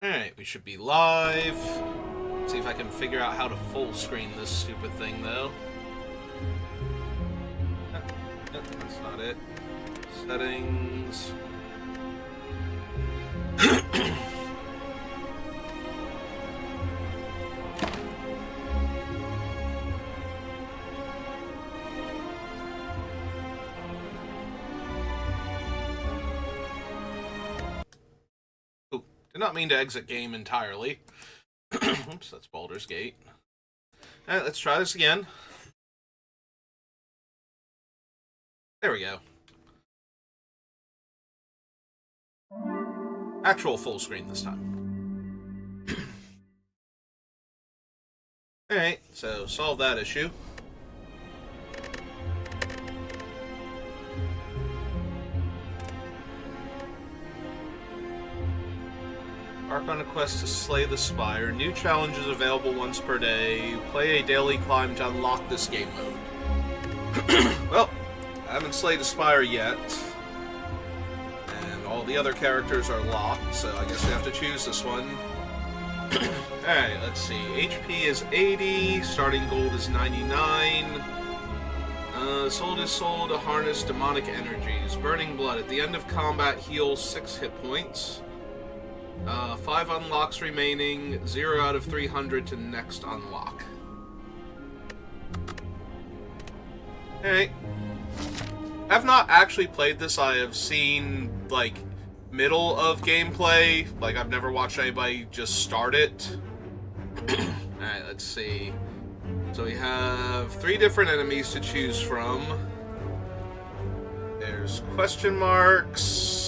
Alright, we should be live. See if I can figure out how to full screen this stupid thing, though. Nope, that's not it. Settings. Did not mean to exit game entirely. Oops, that's Baldur's Gate. Alright, let's try this again. There we go. Actual full screen this time. Alright, so solve that issue. Embark on a quest to slay the Spire. New challenges available once per day. Play a daily climb to unlock this game mode. Well, I haven't slayed a Spire yet. And all the other characters are locked, so I guess we have to choose this one. Alright, let's see. HP is 80, starting gold is 99. Soul is soul to harness demonic energies. Burning blood. At the end of combat, heal 6 hit points. 5 unlocks remaining, 0 out of 300 to next unlock. Alright. I've not actually played this. I have seen, like, middle of gameplay. Like, I've never watched anybody just start it. Alright, let's see. So we have 3 different enemies to choose from. There's question marks.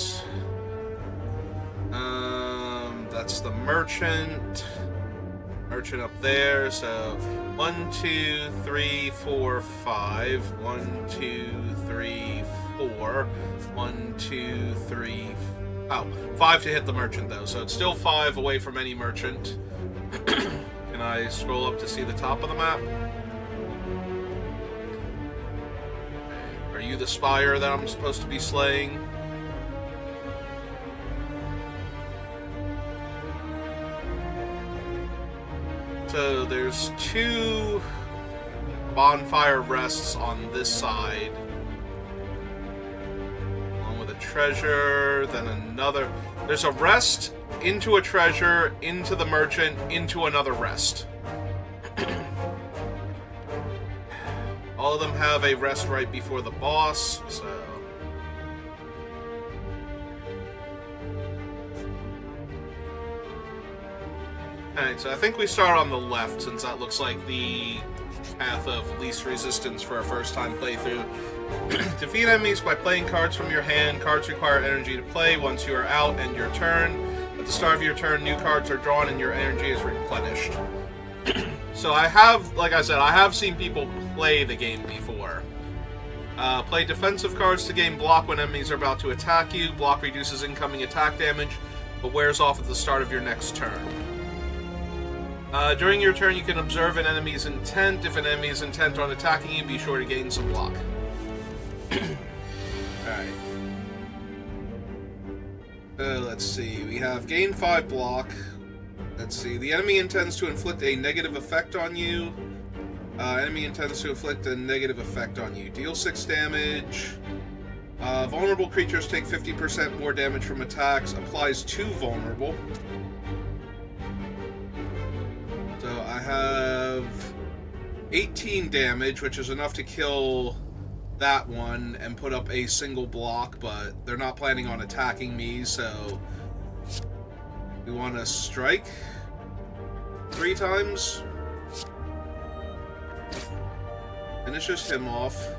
That's the merchant. Merchant up there. So 1, 2, 3, 4, 5. 1, 2, 3, 4. 1, 2, 3. Oh, 5 to hit the merchant though. So it's still 5 away from any merchant. Can I scroll up to see the top of the map? Are you the Spire that I'm supposed to be slaying? So there's 2 bonfire rests on this side, along with a treasure, then another. There's a rest, into a treasure, into the merchant, into another rest. All of them have a rest right before the boss, so... Alright, so I think we start on the left, since that looks like the path of least resistance for a first-time playthrough. Defeat enemies by playing cards from your hand. Cards require energy to play. Once you are out, end your turn. At the start of your turn, new cards are drawn and your energy is replenished. So I have, like I said, I have seen people play the game before. Play defensive cards to gain block when enemies are about to attack you. Block reduces incoming attack damage, but wears off at the start of your next turn. During your turn, you can observe an enemy's intent. If an enemy is intent on attacking you, be sure to gain some block. Alright. Let's see. We have gain 5 block. Let's see. The enemy intends to inflict a negative effect on you. Enemy intends to inflict a negative effect on you. Deal 6 damage. Vulnerable creatures take 50% more damage from attacks. Applies to vulnerable. So I have 18 damage, which is enough to kill that one and put up a single block, but they're not planning on attacking me, so we want to strike 3 times. Finishes him off.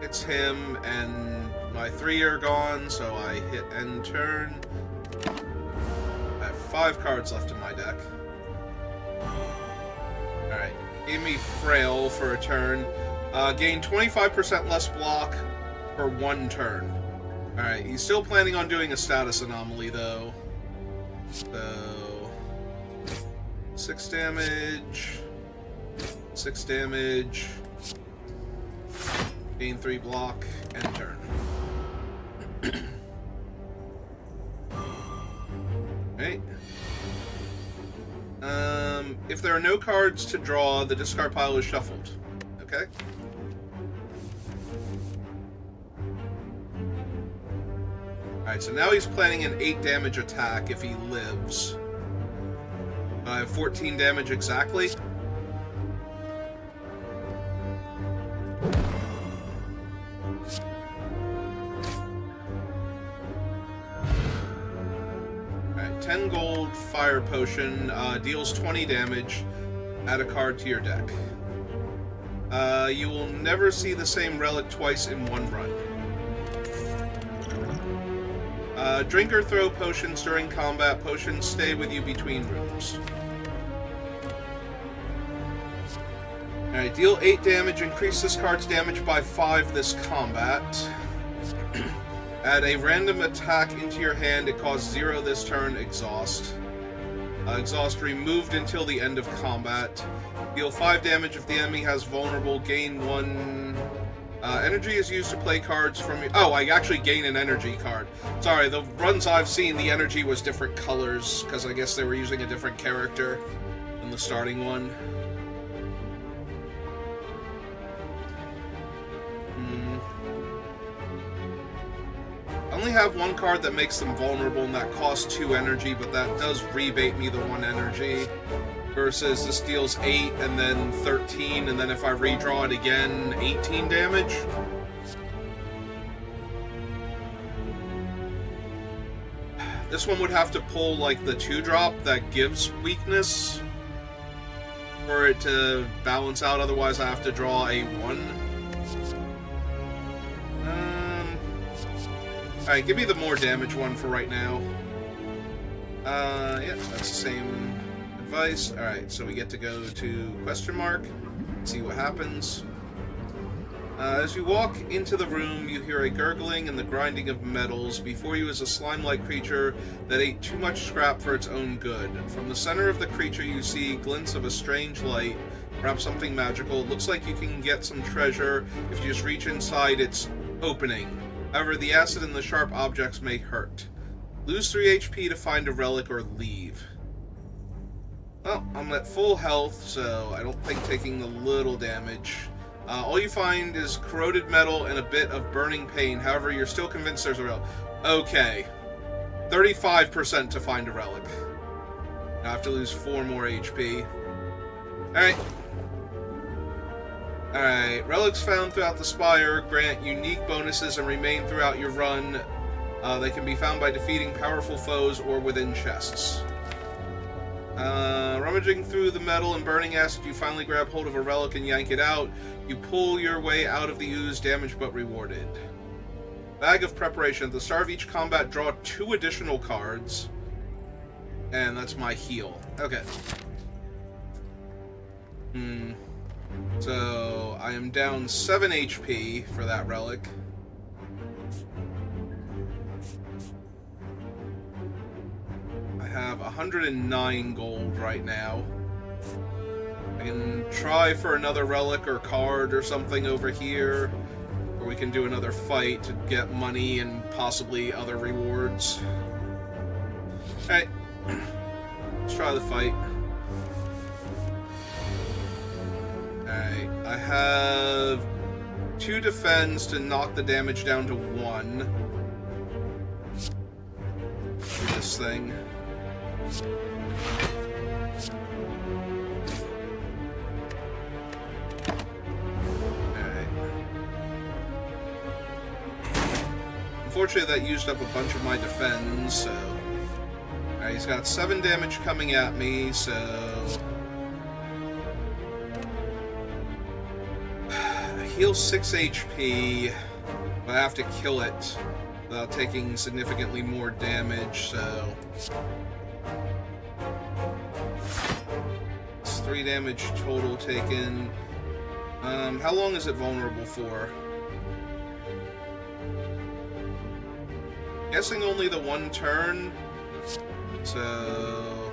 It's him, and my 3 are gone, so I hit end turn. I have 5 cards left in my deck. Alright, gave me Frail for a turn. Gain 25% less block for 1 turn. Alright, he's still planning on doing a status anomaly, though. So... 6 damage... 6 damage... Gain 3 block, end turn. Right. If there are no cards to draw, the discard pile is shuffled. Okay. Alright, so now he's planning an 8 damage attack if he lives. I have 14 damage exactly. Alright, 10 gold, fire potion, deals 20 damage. Add a card to your deck. You will never see the same relic twice in one run. Drink or throw potions during combat. Potions stay with you between rooms. Alright, deal 8 damage. Increase this card's damage by 5 this combat. Add a random attack into your hand. It costs 0 this turn. Exhaust. Exhaust removed until the end of combat. Deal 5 damage if the enemy has vulnerable. Gain 1... energy is used to play cards from your... Oh, I actually gain an energy card. Sorry, the runs I've seen, the energy was different colors, because I guess they were using a different character than the starting one. I only have one card that makes them vulnerable, and that costs 2 energy, but that does rebate me the 1 energy. Versus this deals 8 and then 13, and then if I redraw it again, 18 damage. This one would have to pull like the 2-drop that gives weakness for it to balance out, otherwise I have to draw a 1. Alright, give me the more damage one for right now. Yeah, that's the same advice. Alright, so we get to go to question mark, see what happens. As you walk into the room, you hear a gurgling and the grinding of metals. Before you is a slime-like creature that ate too much scrap for its own good. From the center of the creature, you see glints of a strange light, perhaps something magical. It looks like you can get some treasure if you just reach inside its opening. However, the acid and the sharp objects may hurt. Lose 3 HP to find a relic or leave. Well, I'm at full health, so I don't think taking the little damage. All you find is corroded metal and a bit of burning pain. However, you're still convinced there's a relic. Okay. 35% to find a relic. Now I have to lose 4 more HP. Alright. Alright. Relics found throughout the Spire grant unique bonuses and remain throughout your run. They can be found by defeating powerful foes or within chests. Rummaging through the metal and burning acid, you finally grab hold of a relic and yank it out. You pull your way out of the ooze, damaged but rewarded. Bag of preparation. At the start of each combat, draw 2 additional cards. And that's my heal. Okay. So, I am down 7 HP for that relic. I have 109 gold right now. I can try for another relic or card or something over here, or we can do another fight to get money and possibly other rewards. Alright, let's try the fight. Alright, I have 2 defense to knock the damage down to 1. This thing. Unfortunately, that used up a bunch of my defense, so... Alright, he's got 7 damage coming at me, so... I heal 6 HP, but I have to kill it without taking significantly more damage, so... It's 3 damage total taken. How long is it vulnerable for? Guessing only the 1 turn, so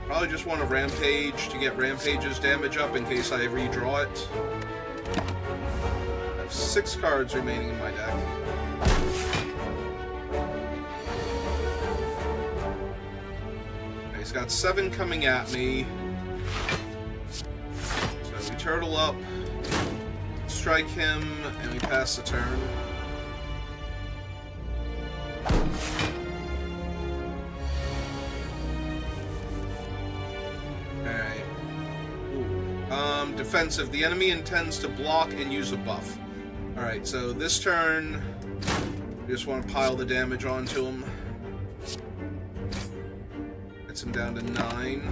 probably just want to rampage to get Rampage's damage up in case I redraw it. I have 6 cards remaining in my deck. He's got 7 coming at me. So we turtle up, strike him, and we pass the turn. Alright. Defensive. The enemy intends to block and use a buff. Alright, so this turn, we just want to pile the damage onto him. Gets him down to 9.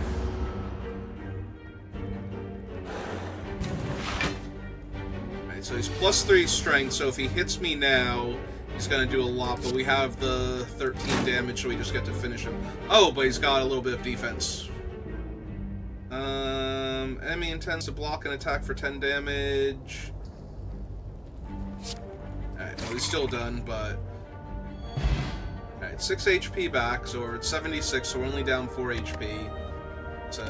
Alright, so he's +3 strength, so if he hits me now, he's going to do a lot, but we have the 13 damage, so we just get to finish him. Oh, but he's got a little bit of defense. Enemy intends to block and attack for 10 damage. Alright, well, he's still done, but... Alright, 6 HP back, so we're at 76, so we're only down 4 HP. So,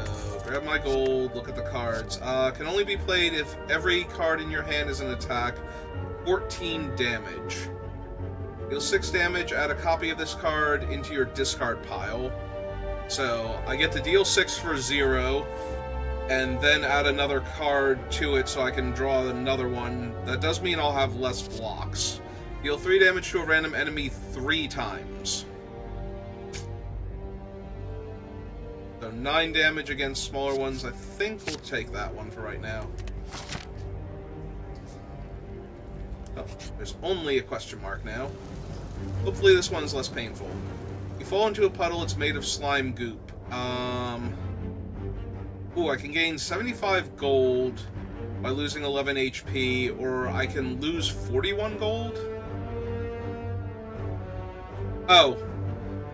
grab my gold, look at the cards. Can only be played if every card in your hand is an attack. 14 damage. Deal 6 damage, add a copy of this card into your discard pile. So, I get to deal 6 for 0, and then add another card to it so I can draw another one. That does mean I'll have less blocks. Deal 3 damage to a random enemy 3 times. So 9 damage against smaller ones. I think we'll take that one for right now. Oh, there's only a question mark now. Hopefully this one's less painful. You fall into a puddle, it's made of slime goop. Ooh, I can gain 75 gold by losing 11 HP, or I can lose 41 gold? Oh.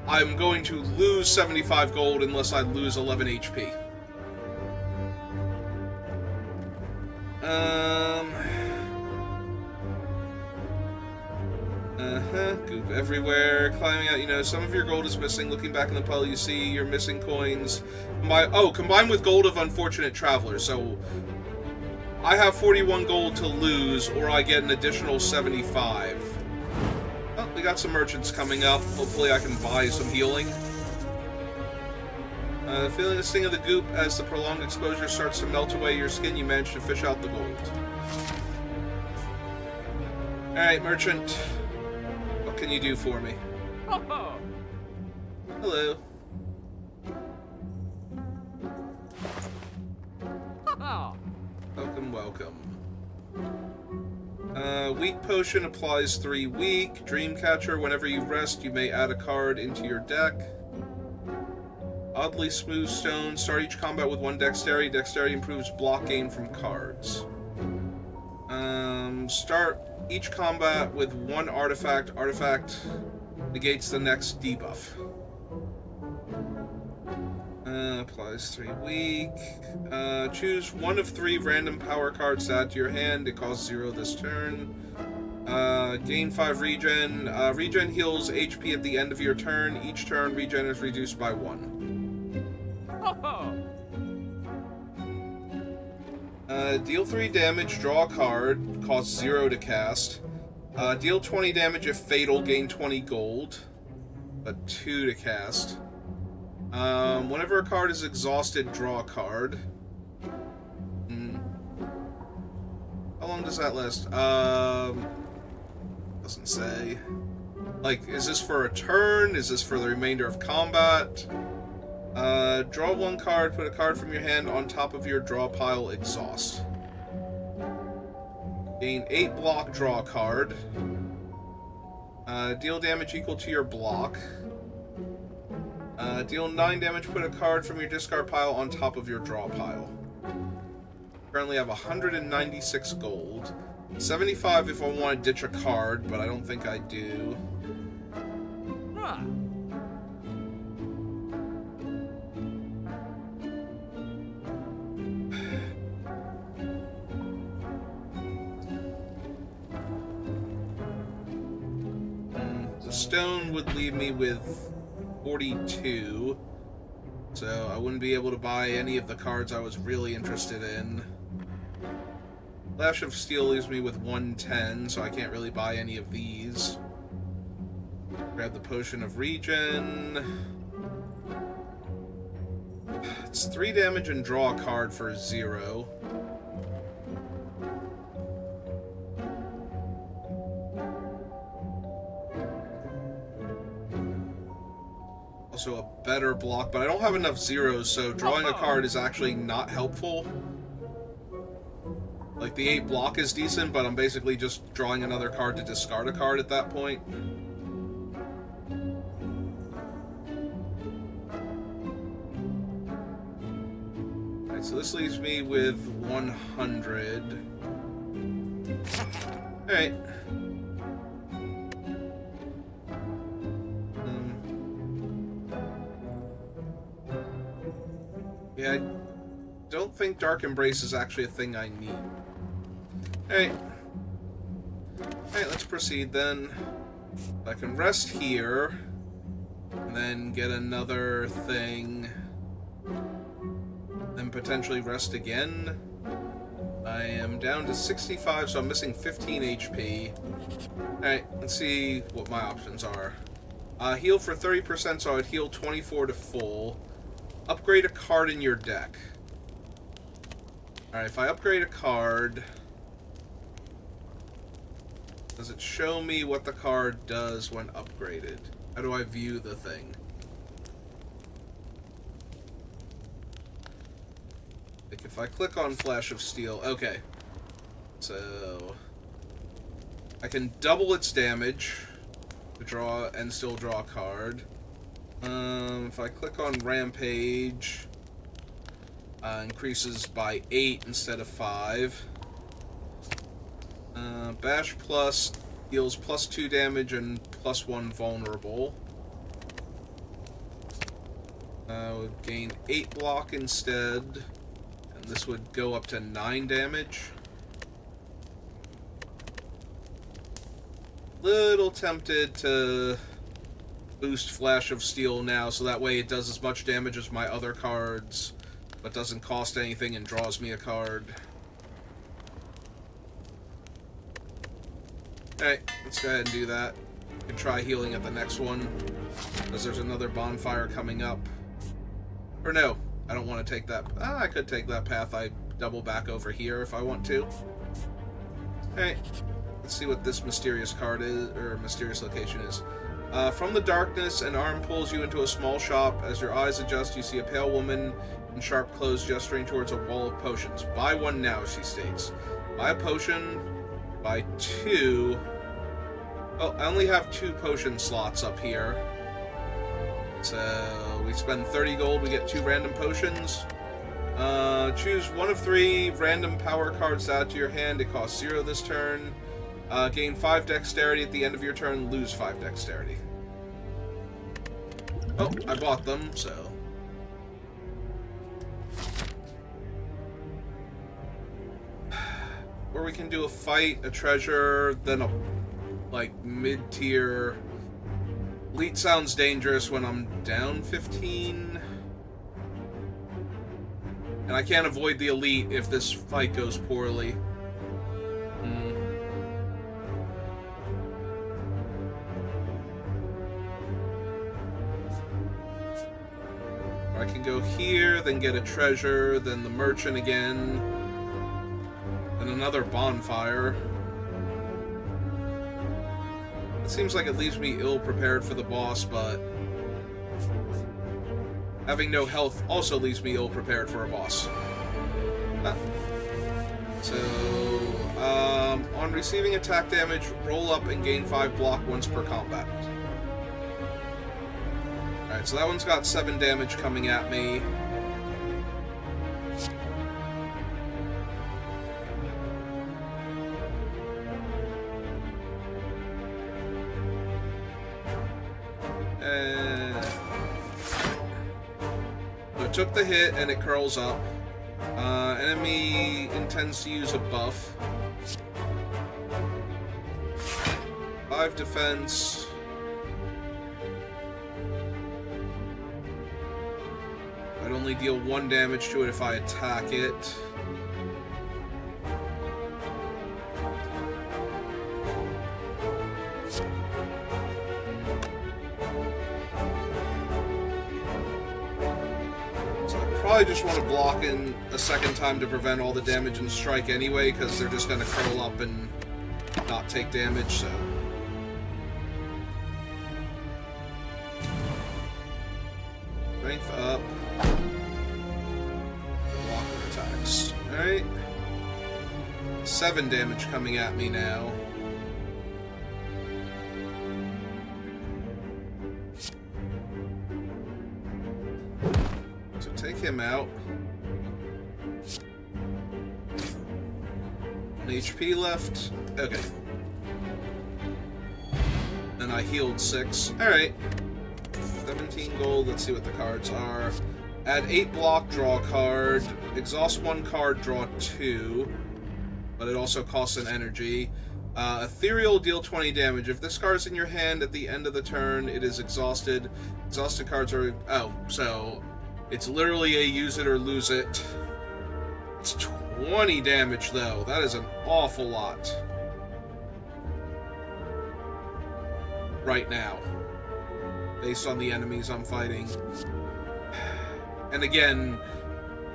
I'm going to lose 75 gold unless I lose 11 HP. Goop everywhere. Climbing out, some of your gold is missing. Looking back in the puddle, you see your missing coins. Combined with gold of unfortunate travelers. So, I have 41 gold to lose, or I get an additional 75. Oh, we got some merchants coming up. Hopefully I can buy some healing. Feeling the sting of the goop as the prolonged exposure starts to melt away your skin, you manage to fish out the gold. Alright, merchant. What can you do for me? Hello. Welcome, welcome. Weak potion applies 3 weak. Dreamcatcher, whenever you rest, you may add a card into your deck. Oddly smooth stone. Start each combat with 1 dexterity. Dexterity improves block gain from cards. Start each combat with 1 artifact. Artifact negates the next debuff. Applies 3 weak. Choose 1 of 3 random power cards to add to your hand. It costs 0 this turn. Gain 5 regen. Regen heals HP at the end of your turn. Each turn, regen is reduced by 1. Deal 3 damage, draw a card. Costs 0 to cast. Deal 20 damage if fatal, gain 20 gold. But 2 to cast. Whenever a card is exhausted, draw a card. How long does that last? Doesn't say. Like, is this for a turn? Is this for the remainder of combat? Draw 1 card, put a card from your hand on top of your draw pile, exhaust. Gain 8 block, draw a card. Deal damage equal to your block. Deal 9 damage, put a card from your discard pile on top of your draw pile. Currently have 196 gold. 75 if I want to ditch a card, but I don't think I do. The stone would leave me with 42, so I wouldn't be able to buy any of the cards I was really interested in. Lash of Steel leaves me with 110, so I can't really buy any of these. Grab the Potion of Regen. It's 3 damage and draw a card for 0. Also a better block, but I don't have enough zeros, so drawing a card is actually not helpful. Like, the 8 block is decent, but I'm basically just drawing another card to discard a card at that point. Alright, so this leaves me with 100. Alright. Yeah, I don't think Dark Embrace is actually a thing I need. Alright. Alright, let's proceed then. I can rest here, and then get another thing, then potentially rest again. I am down to 65, so I'm missing 15 HP. Alright, let's see what my options are. Heal for 30%, so I would heal 24 to full. Upgrade a card in your deck. Alright, if I upgrade a card, does it show me what the card does when upgraded? How do I view the thing? Like, if I click on Flash of Steel, okay. So I can double its damage to draw and still draw a card. If I click on Rampage, increases by 8 instead of 5. Bash Plus deals +2 damage and +1 vulnerable. Would gain 8 block instead, and this would go up to 9 damage. Little tempted to boost Flash of Steel now, so that way it does as much damage as my other cards, but doesn't cost anything and draws me a card. Alright, let's go ahead and do that. We can try healing at the next one, because there's another bonfire coming up. Or no, I don't want to take that. I could take that path. I double back over here if I want to. Alright, let's see what this mysterious card is, or mysterious location is. From the darkness, an arm pulls you into a small shop. As your eyes adjust, you see a pale woman in sharp clothes gesturing towards a wall of potions. Buy one now, she states. Buy a potion. Buy 2. Oh, I only have 2 potion slots up here. So we spend 30 gold, we get 2 random potions. Choose one of 3 random power cards to add to your hand. It costs 0 this turn. Gain 5 dexterity at the end of your turn, lose 5 dexterity. Oh, I bought them, so. Or we can do a fight, a treasure, then a, like, mid-tier. Elite sounds dangerous when I'm down 15. And I can't avoid the elite if this fight goes poorly. I can go here, then get a treasure, then the merchant again, then another bonfire. It seems like it leaves me ill-prepared for the boss, but having no health also leaves me ill-prepared for a boss. So, on receiving attack damage, roll up and gain 5 block once per combat. Alright, so that one's got 7 damage coming at me. So it took the hit and it curls up. Enemy intends to use a buff. 5 defense. I'd only deal 1 damage to it if I attack it. probably just want to block in a second time to prevent all the damage and strike anyway, because they're just going to curl up and not take damage, so... Strength up. Blocker attacks. Alright. 7 damage coming at me now. So take him out. 1 HP left. Okay. And I healed 6. Alright. 17 gold. Let's see what the cards are. Add 8 block, draw a card. Exhaust 1 card, draw 2. But it also costs an energy. Ethereal, deal 20 damage. If this card is in your hand at the end of the turn, it is exhausted. Exhausted cards are... Oh, so... It's literally a use it or lose it. It's 20 damage, though. That is an awful lot. Right now. Based on the enemies I'm fighting. And again,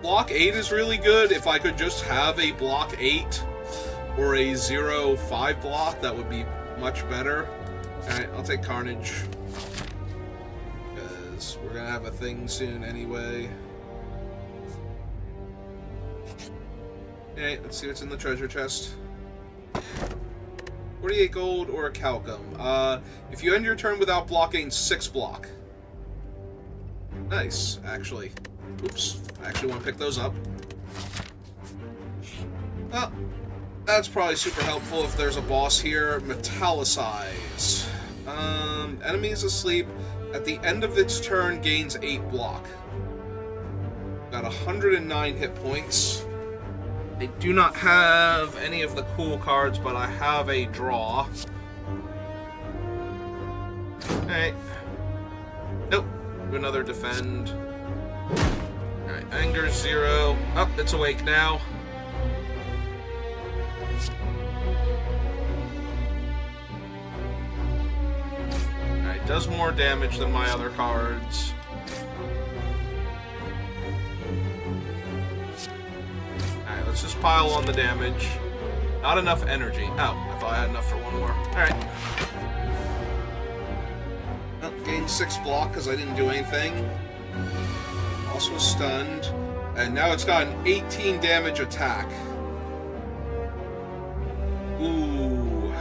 block 8 is really good. If I could just have a block 8 or a 0-5 block, that would be much better. Alright, I'll take Carnage. Because we're gonna have a thing soon anyway. Alright, let's see what's in the treasure chest. 48 gold or a Calcum. If you end your turn without blocking, 6 block. Nice, actually. Oops. I actually want to pick those up. Well, that's probably super helpful if there's a boss here. Metallicize. Enemy is asleep. At the end of its turn, gains 8 block. Got 109 hit points. I do not have any of the cool cards, but I have a draw. Alright. Nope. Do another defend. Alright, anger 0. Oh, it's awake now. Alright, does more damage than my other cards. Alright, let's just pile on the damage. Not enough energy. Oh, I thought I had enough for one more. Alright. Oh, gained 6 block because I didn't do anything. Also stunned. And now it's got an 18 damage attack. Ooh.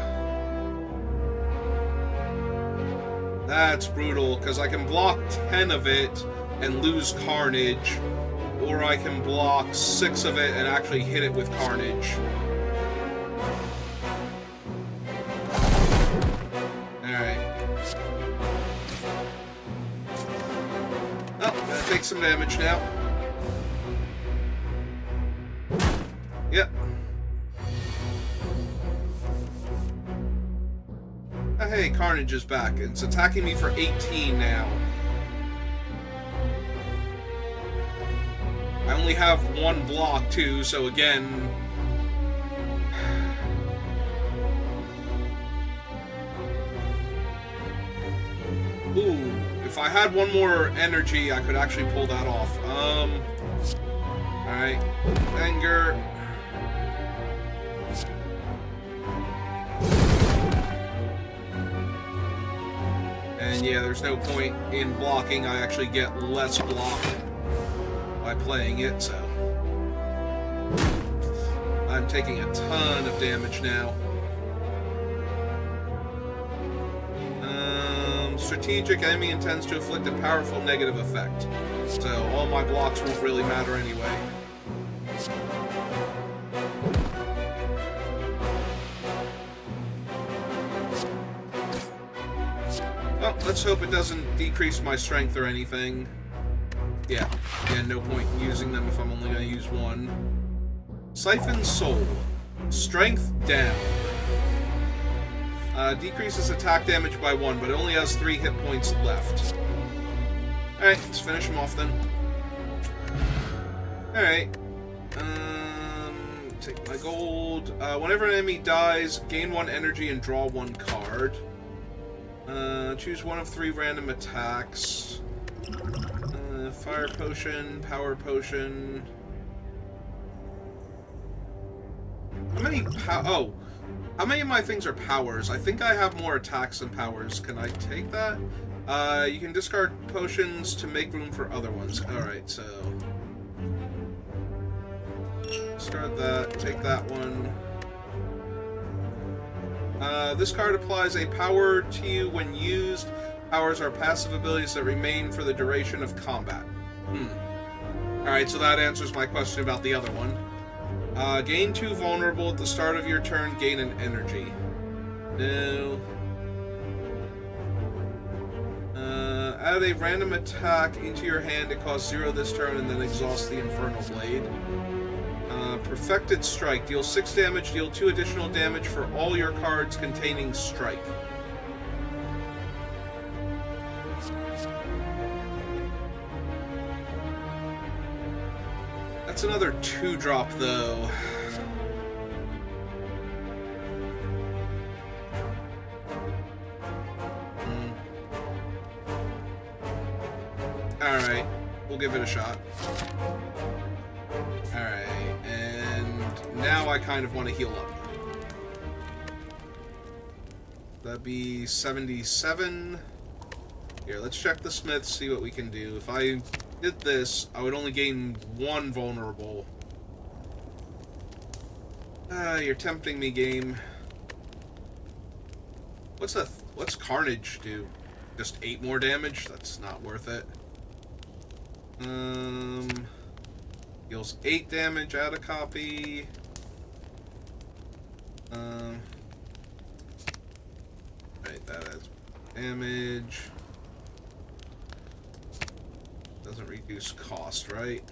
That's brutal, because I can block 10 of it and lose Carnage, or I can block 6 of it and actually hit it with Carnage. Take some damage now. Yep. Oh, hey, Carnage is back. It's attacking me for 18 now. I only have 1 block, too, so again... Ooh. If I had 1 more energy, I could actually pull that off. Alright. Anger. And yeah, there's no point in blocking. I actually get less block by playing it, so... I'm taking a ton of damage now. Strategic, enemy intends to inflict a powerful negative effect. So all my blocks won't really matter anyway. Well, let's hope it doesn't decrease my strength or anything. Yeah, no point in using them if I'm only going to use 1. Siphon Soul. Strength down. Decreases attack damage by 1, but it only has 3 hit points left. Alright, let's finish him off then. Alright. Take my gold. Whenever an enemy dies, gain 1 energy and draw 1 card. Choose one of 3 random attacks. Fire potion, power potion. How many how many of my things are powers? I think I have more attacks than powers. Can I take that? You can discard potions to make room for other ones. Alright, so... discard that, take that one. This card applies a power to you when used. Powers are passive abilities that remain for the duration of combat. Alright, so that answers my question about the other one. Gain 2 vulnerable at the start of your turn, gain an energy. No. Add a random attack into your hand to cost 0 this turn and then exhaust the Infernal Blade. Perfected Strike. Deal 6 damage, deal 2 additional damage for all your cards containing Strike. That's another 2-drop, though. Alright, we'll give it a shot. Alright, and now I kind of want to heal up. That'd be 77. Here, let's check the smith, see what we can do. If I did this, I would only gain 1 vulnerable. You're tempting me, game. What's Carnage do? Just 8 more damage? That's not worth it. Deals 8 damage, add a copy. Right, that has damage. Doesn't reduce cost, right?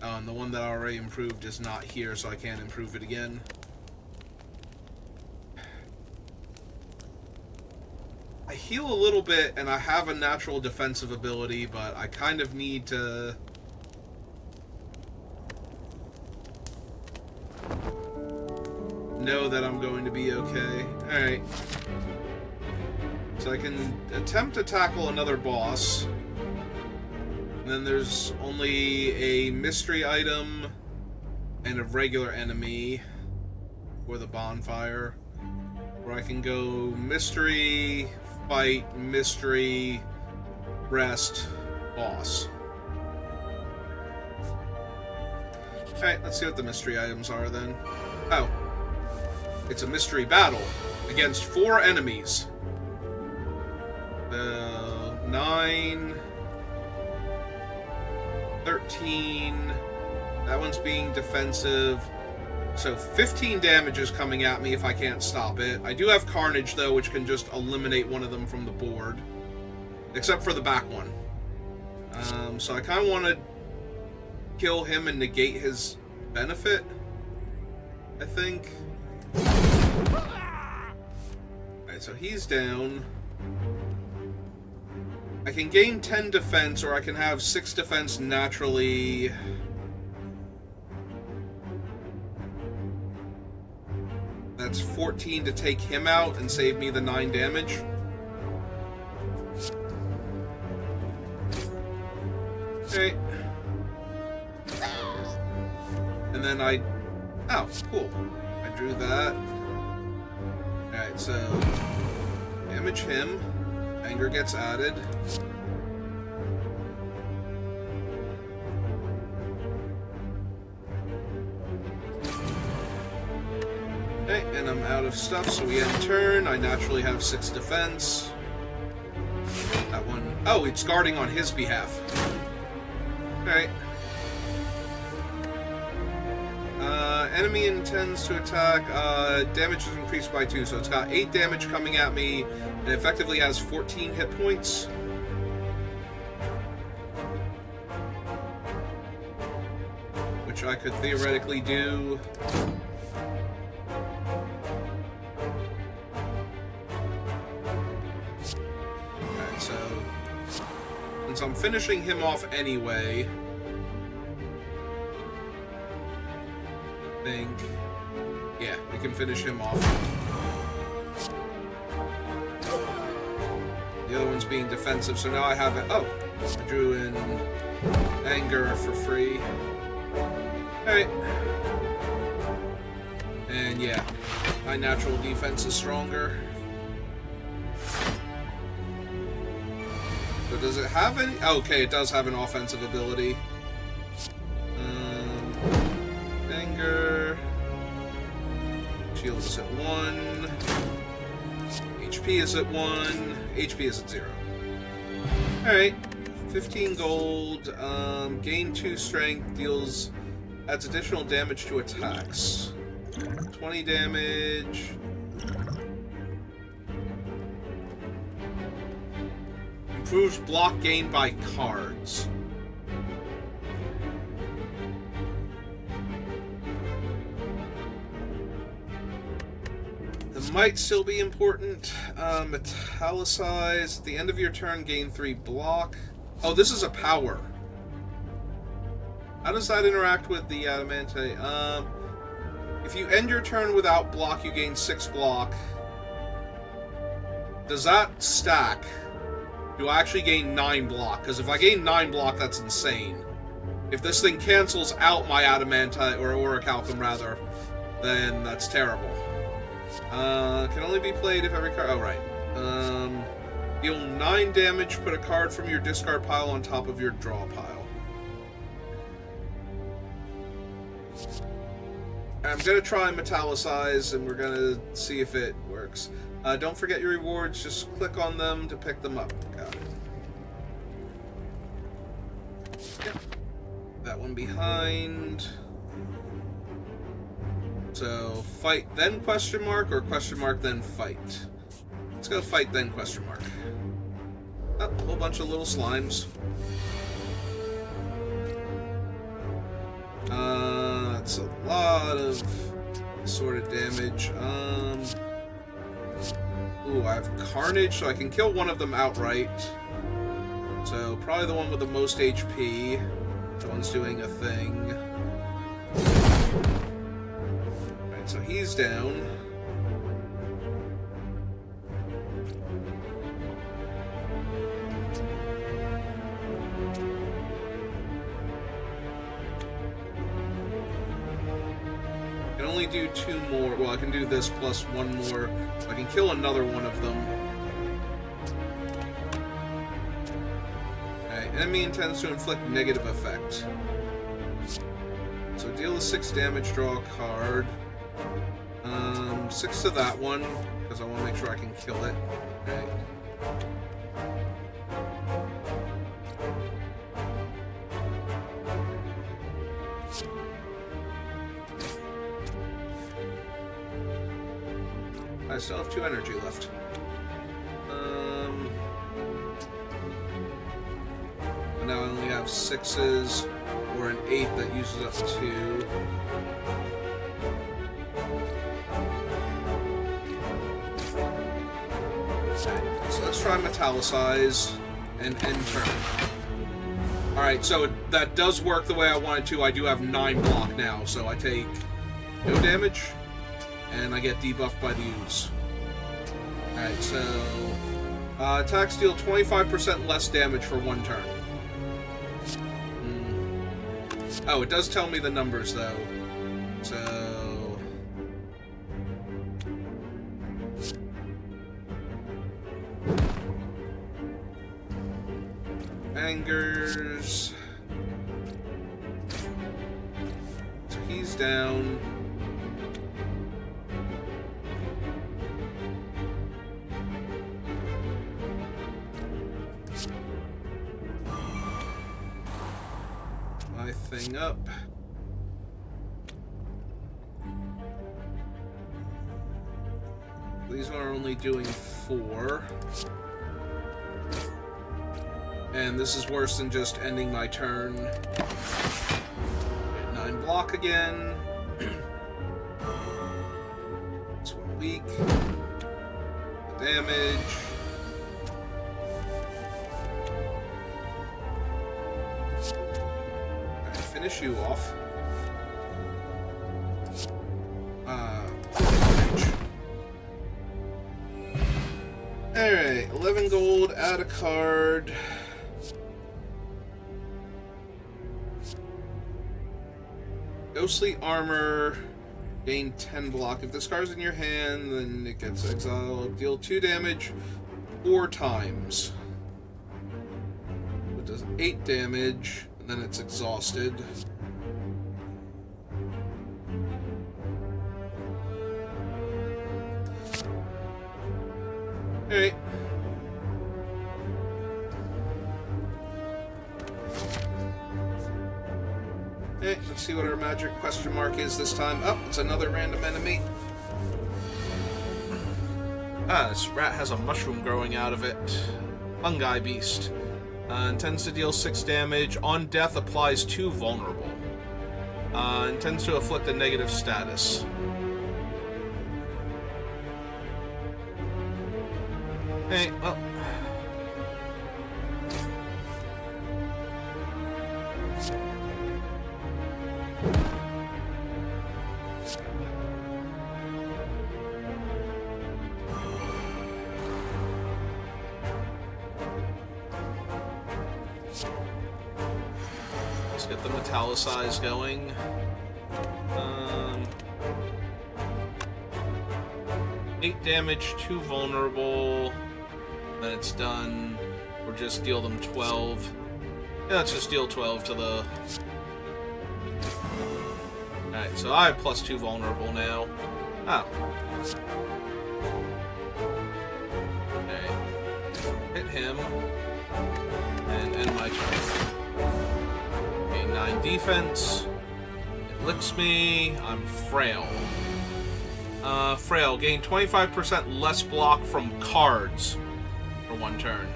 Oh, and the one that I already improved is not here, so I can't improve it again. I heal a little bit, and I have a natural defensive ability, but I kind of need to... know that I'm going to be okay. Alright. So I can attempt to tackle another boss. And then there's only a mystery item and a regular enemy for the bonfire. Where I can go mystery, fight, mystery, rest, boss. Alright, let's see what the mystery items are then. Oh. It's a mystery battle against 4 enemies. 9... 13... That one's being defensive. So 15 damage is coming at me if I can't stop it. I do have Carnage, though, which can just eliminate one of them from the board. Except for the back one. So I kind of want to kill him and negate his benefit, I think. Alright, so he's down. I can gain 10 defense, or I can have 6 defense naturally. That's 14 to take him out and save me the 9 damage. Okay. And then oh, cool. I drew that. Alright, so damage him. Anger gets added. Okay, and I'm out of stuff, so we end turn. I naturally have 6 defense. That one... oh, it's guarding on his behalf. Alright. Enemy intends to attack. Damage is increased by 2, so it's got 8 damage coming at me, and effectively has 14 hit points. Which I could theoretically do. Alright, so since I'm finishing him off anyway, yeah, we can finish him off. The other one's being defensive, so now I have it. Oh, I drew in anger for free. Alright. And yeah, my natural defense is stronger. So does it have any? Oh, okay, it does have an offensive ability. Anger. Shield is at 1. HP is at 1. HP is at 0. Alright. 15 gold. Gain 2 strength. Adds additional damage to attacks. 20 damage. Improves block gained by cards. That might still be important. Metallicize. At the end of your turn, gain 3 block. Oh, this is a power. How does that interact with the adamantite? If you end your turn without block, you gain 6 block. Does that stack? Do I actually gain 9 block? Because if I gain 9 block, that's insane. If this thing cancels out my adamantite, or orichalcum rather, then that's terrible. Can only be played if every card... Oh, right. Deal 9 damage, put a card from your discard pile on top of your draw pile. I'm going to try and metallicize, and we're going to see if it works. Don't forget your rewards, just click on them to pick them up. Got it. Yep. That one behind. So, fight then question mark, or question mark then fight? Let's go fight then question mark. Oh, a whole bunch of little slimes. That's a lot of assorted damage. Ooh, I have Carnage, so I can kill one of them outright. So, probably the one with the most HP. That one's doing a thing. Alright, so he's down. I can only do 2 more. Well, I can do this plus 1 more. I can kill another one of them. Okay, enemy intends to inflict negative effect. So deal the 6 damage, draw a card. 6 to that one, because I want to make sure I can kill it. Okay. I still have 2 energy left. And now I only have 6s, or an 8 that uses up 2. Okay, so let's try metallicize and end turn. Alright, so that does work the way I wanted to. I do have 9 block now, so I take no damage. And I get debuffed by the ooze. Alright, so... attacks deal 25% less damage for 1 turn. Oh, it does tell me the numbers, though. So... Angers... So he's down... thing up. These are only doing 4. And this is worse than just ending my turn. Get 9 block again. This one weak. The damage. Finish you off. Alright, 11 gold, add a card. Ghostly Armor, gain 10 block. If this card's in your hand, then it gets exiled. Deal 2 damage 4 times. It does 8 damage, and then it's exhausted. Alright. Okay, let's see what our magic question mark is this time. Oh, it's another random enemy. Ah, this rat has a mushroom growing out of it. Fungi beast. Intends to deal 6 damage. On death, applies 2 vulnerable. Intends to afflict a negative status. Hey, well. Let's get the metallicize going. 8 damage, 2 vulnerable. Then it's done. Or just deal them 12. Yeah, let's just deal 12 to the... Alright, so I have plus 2 vulnerable now. Oh. Okay. Hit him. And end my turn. Okay, 9 defense. It licks me. I'm frail. Frail. Gain 25% less block from cards for 1 turn.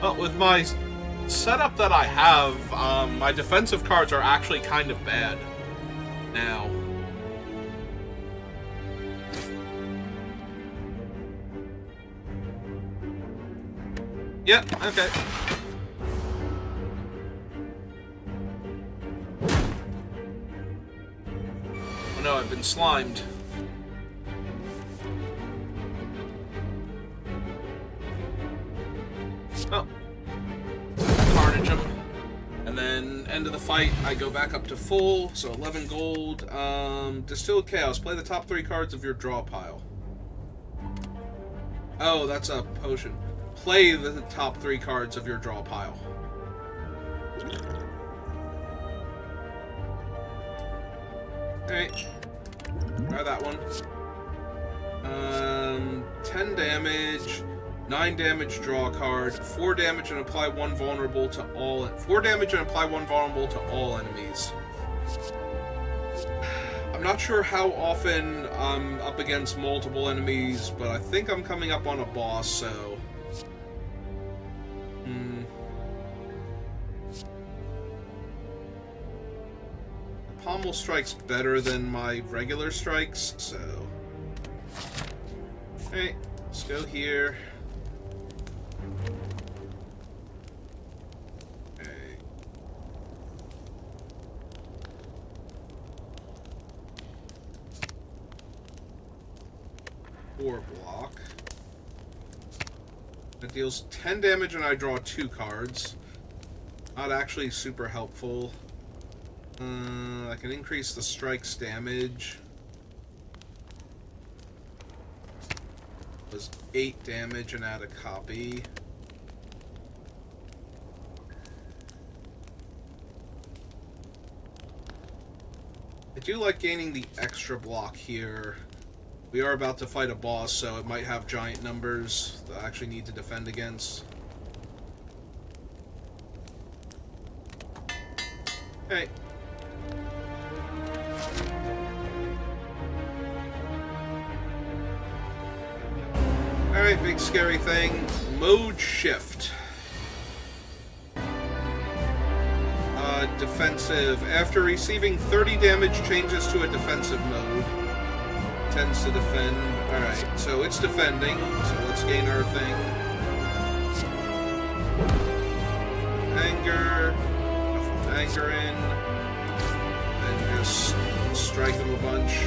Well, with my setup that I have, my defensive cards are actually kind of bad now. Yep, okay. Oh no, I've been slimed. Oh. Carnage him. And then, end of the fight, I go back up to full, so 11 gold. Distilled Chaos. Play the top 3 cards of your draw pile. Oh, that's a potion. Play the top 3 cards of your draw pile. Alright. Try that one. 10 damage, 9 damage, draw a card, 4 damage and apply 1 vulnerable to all... 4 damage and apply 1 vulnerable to all enemies. I'm not sure how often I'm up against multiple enemies, but I think I'm coming up on a boss, so... Pommel strike's better than my regular strikes, so... Alright, let's go here. Okay. 4 block. That deals 10 damage and I draw 2 cards. Not actually super helpful. I can increase the strike's damage. It was 8 damage and add a copy. I do like gaining the extra block here. We are about to fight a boss, so it might have giant numbers that I actually need to defend against. Okay. Alright, big scary thing. Mode shift. Defensive. After receiving 30 damage, changes to a defensive mode. Tends to defend. Alright, so it's defending. So let's gain our thing. Anger. Anger in. And just strike him a bunch.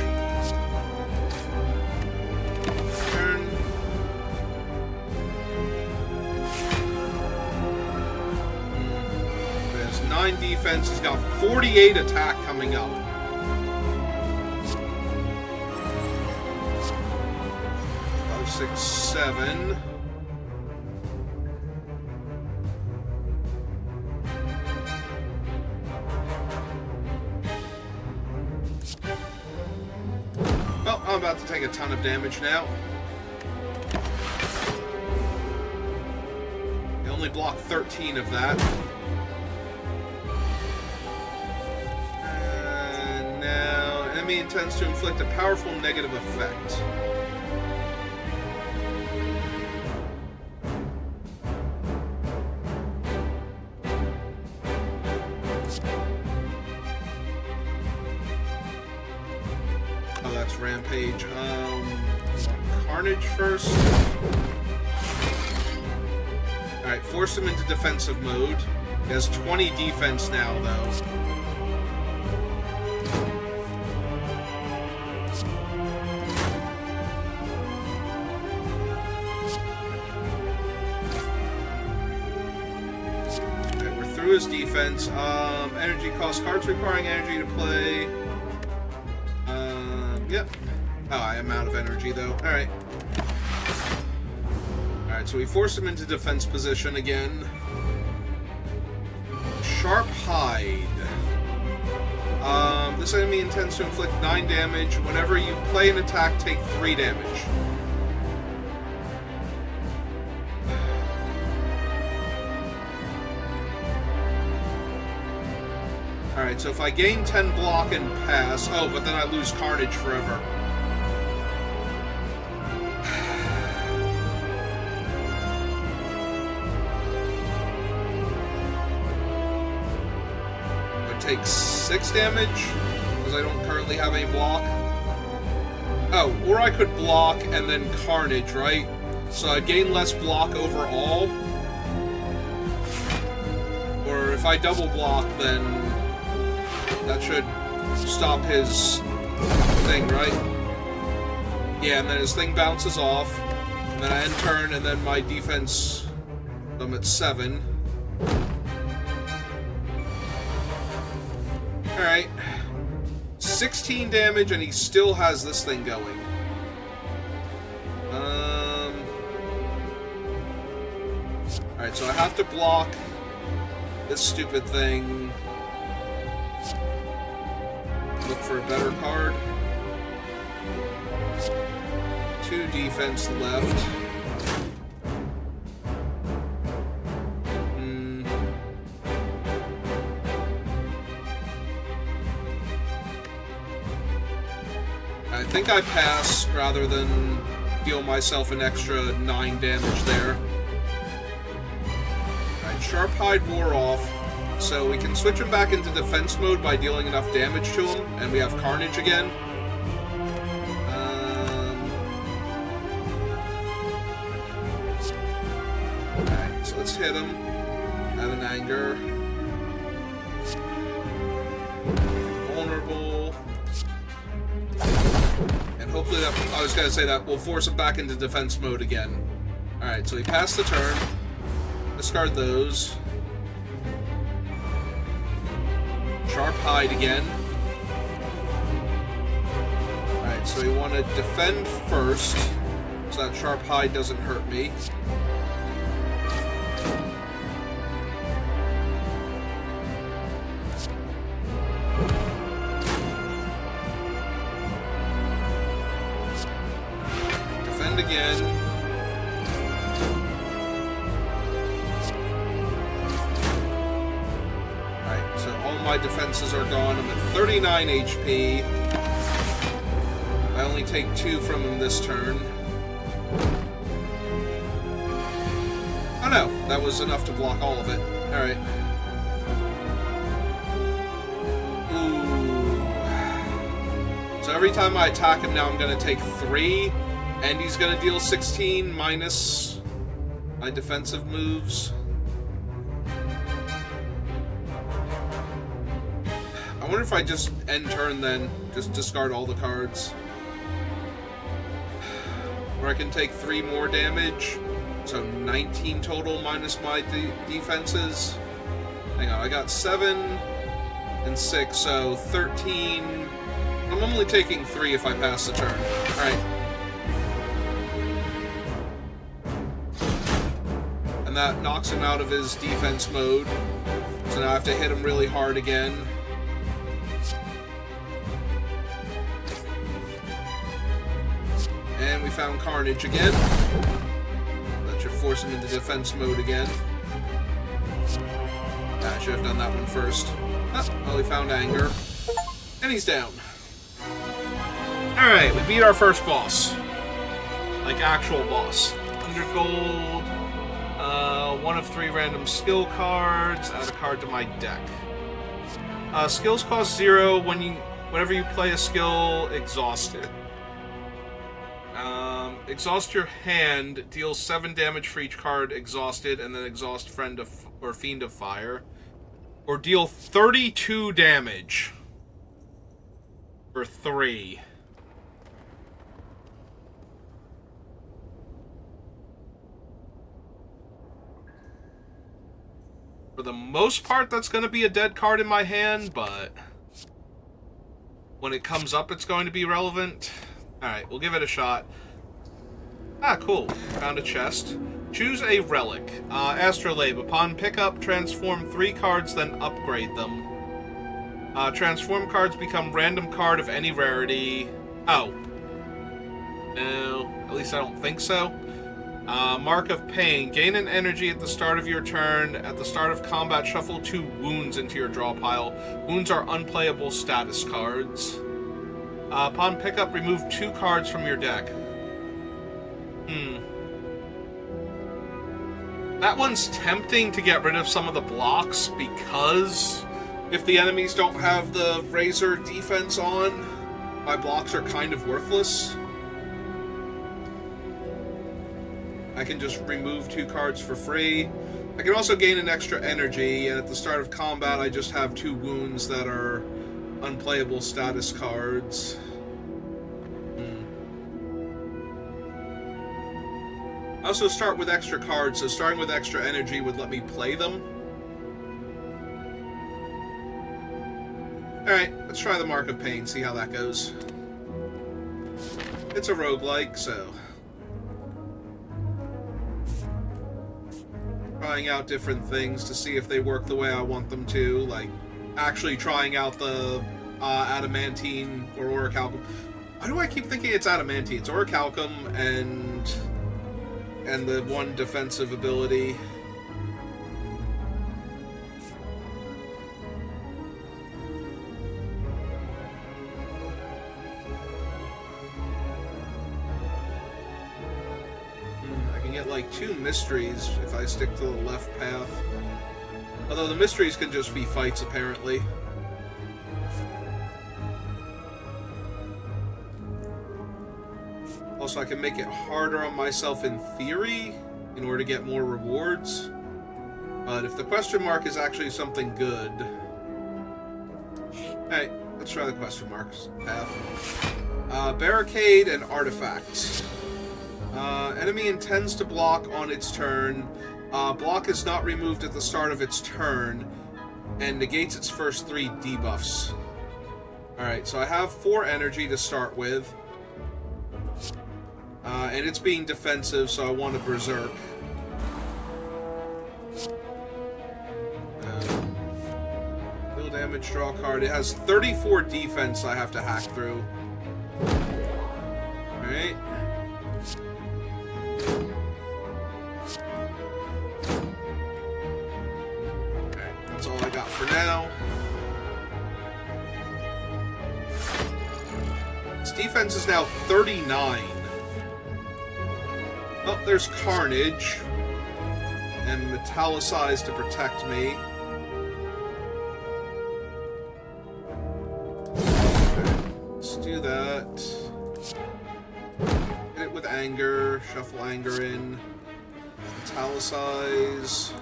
defense. He's got 48 attack coming up. Five, 6, 7. Well, I'm about to take a ton of damage now. He only blocked 13 of that. And now, enemy intends to inflict a powerful negative effect. Oh, that's Rampage. Carnage first. Alright, force him into defensive mode. He has 20 defense now, though. Alright, we're through his defense. Energy cost, cards requiring energy to play. Yep. Oh, I am out of energy, though. Alright. Alright, so we force him into defense position again. Sharp Hide. This enemy intends to inflict 9 damage. Whenever you play an attack, take 3 damage. Alright, so if I gain 10 block and pass... Oh, but then I lose Carnage forever. I take 6 damage, because I don't currently have any block. Oh, or I could block and then Carnage, right? So I gain less block overall. Or if I double block, then... that should stop his thing, right? Yeah, and then his thing bounces off. And then I end turn, and then my defense... I'm at 7. Alright. 16 damage, and he still has this thing going. Alright, so I have to block this stupid thing. Look for a better card. 2 defense left. I think I pass rather than deal myself an extra 9 damage there. Alright, Sharp Hide wore off. So we can switch him back into defense mode by dealing enough damage to him, and we have Carnage again. Alright, so let's hit him. Have an anger. Vulnerable. And hopefully that, I was gonna say that will force him back into defense mode again. Alright, so he passed the turn. Discard those. Sharp Hide again. Alright, so we want to defend first, so that Sharp Hide doesn't hurt me. Defend again. My defenses are gone. I'm at 39 HP. I only take 2 from him this turn. Oh no, that was enough to block all of it. Alright. Ooh. So every time I attack him now, I'm going to take 3, and he's going to deal 16 minus my defensive moves. I wonder if I just end turn then, just discard all the cards. Or I can take 3 more damage, so 19 total minus my defenses. Hang on, I got 7 and 6, so 13. I'm only taking 3 if I pass the turn. Alright. And that knocks him out of his defense mode. So now I have to hit him really hard again. And we found Carnage again. That should force him into defense mode again. I should have done that one first. Well, we found Anger. And he's down. Alright, we beat our first boss. Like, actual boss. 100 gold. 1 of 3 random skill cards. Add a card to my deck. Skills cost 0 whenever you play a skill exhausted. Exhaust your hand, deal 7 damage for each card exhausted, and then exhaust Friend of or Fiend of Fire. Or deal 32 damage for 3. For the most part, that's going to be a dead card in my hand, but when it comes up, it's going to be relevant. Alright, we'll give it a shot. Ah, cool. Found a chest. Choose a relic. Astrolabe. Upon pickup, transform 3 cards, then upgrade them. Transform cards become random card of any rarity. Oh. No, at least I don't think so. Mark of Pain. Gain an energy at the start of your turn. At the start of combat, shuffle 2 wounds into your draw pile. Wounds are unplayable status cards. Upon pickup, remove 2 cards from your deck. That one's tempting to get rid of some of the blocks, because if the enemies don't have the Razor defense on, my blocks are kind of worthless. I can just remove 2 cards for free. I can also gain an extra energy, and at the start of combat I just have 2 wounds that are unplayable status cards. I also start with extra cards, so starting with extra energy would let me play them. Alright, let's try the Mark of Pain, see how that goes. It's a roguelike, so trying out different things to see if they work the way I want them to, like actually trying out the Adamantine or Orichalcum. Why do I keep thinking it's Adamantine? It's Orichalcum and the 1 defensive ability. I can get like 2 mysteries if I stick to the left path. Although the mysteries can just be fights, apparently. Also, I can make it harder on myself in theory in order to get more rewards. But if the question mark is actually something good... Hey, let's try the question marks path. Barricade and Artifact. Enemy intends to block on its turn. Block is not removed at the start of its turn and negates its first 3 debuffs. Alright, so I have 4 energy to start with. And it's being defensive, so I want to Berserk. Deal damage, draw a card. It has 34 defense I have to hack through. Alright. Okay, that's all I got for now. Its defense is now 39. Oh, there's Carnage. And Metallicize to protect me. Let's do that. Hit it with Anger. Shuffle Anger in. Metallicize.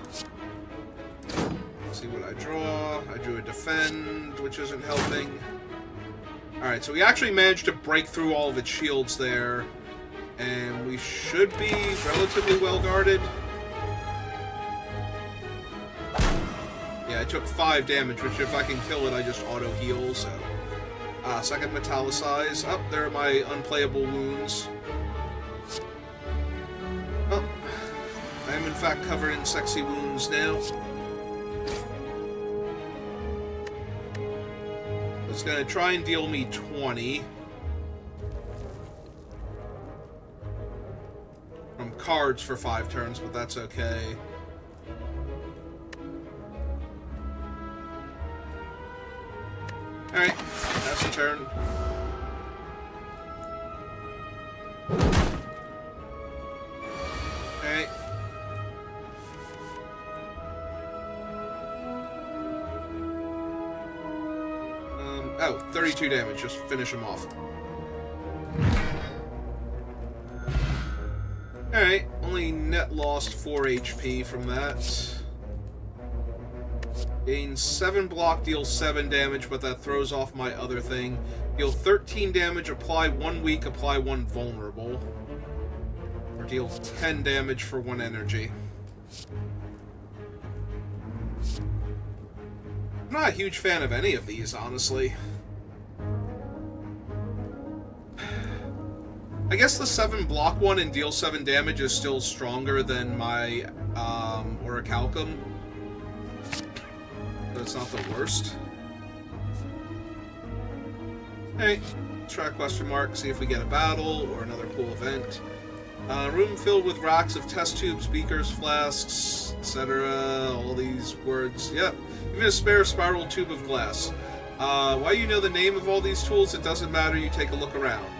See what I draw. I drew a Defend, which isn't helping. Alright, so we actually managed to break through all of its shields there. And we should be relatively well guarded. Yeah, took 5 damage, which if I can kill it, I just auto-heal, so... second metallicize. Oh, there are my unplayable wounds. Oh, I am in fact covered in sexy wounds now. It's gonna try and deal me 20. From cards for 5 turns, but that's okay. Alright, that's the turn. Alright. Oh, 32 damage, just finish him off. Alright, only net lost 4 HP from that. Gain 7 block, deal 7 damage, but that throws off my other thing. Deal 13 damage, apply 1 weak, apply 1 vulnerable. Or deal 10 damage for 1 energy. I'm not a huge fan of any of these, honestly. I guess the 7 block one and deal 7 damage is still stronger than my Orichalcum. But it's not the worst. Hey, try question mark, see if we get a battle or another cool event. Room filled with racks of test tubes, beakers, flasks, etc. All these words. Yep. Even a spare spiral tube of glass. Why you know the name of all these tools, it doesn't matter, you take a look around.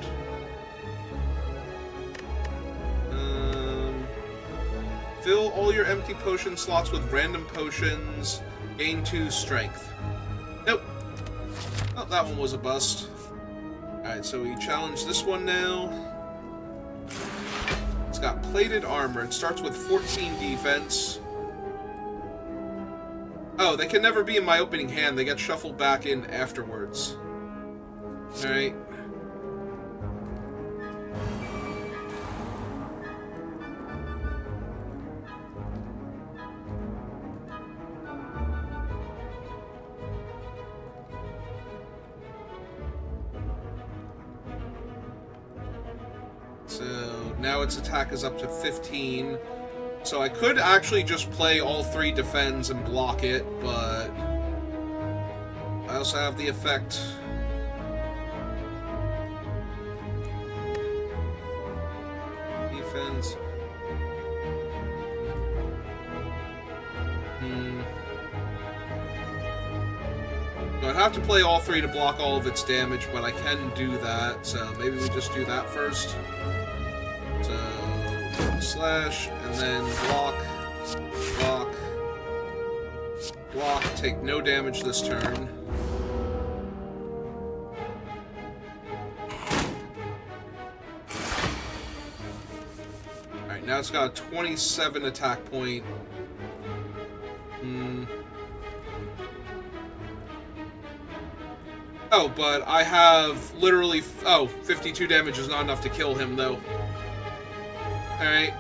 Fill all your empty potion slots with random potions. Gain 2 strength. Nope. Oh, that one was a bust. Alright, so we challenge this one now. It's got plated armor. It starts with 14 defense. Oh, they can never be in my opening hand. They get shuffled back in afterwards. Alright. So now its attack is up to 15. So I could actually just play all 3 defends and block it, but I also have the effect. Defense. So I'd have to play all 3 to block all of its damage, but I can do that, so maybe we just do that first. So, slash, and then block, block, block, take no damage this turn. Alright, now it's got a 27 attack point. Oh, but I have literally... Oh, 52 damage is not enough to kill him, though. Alright,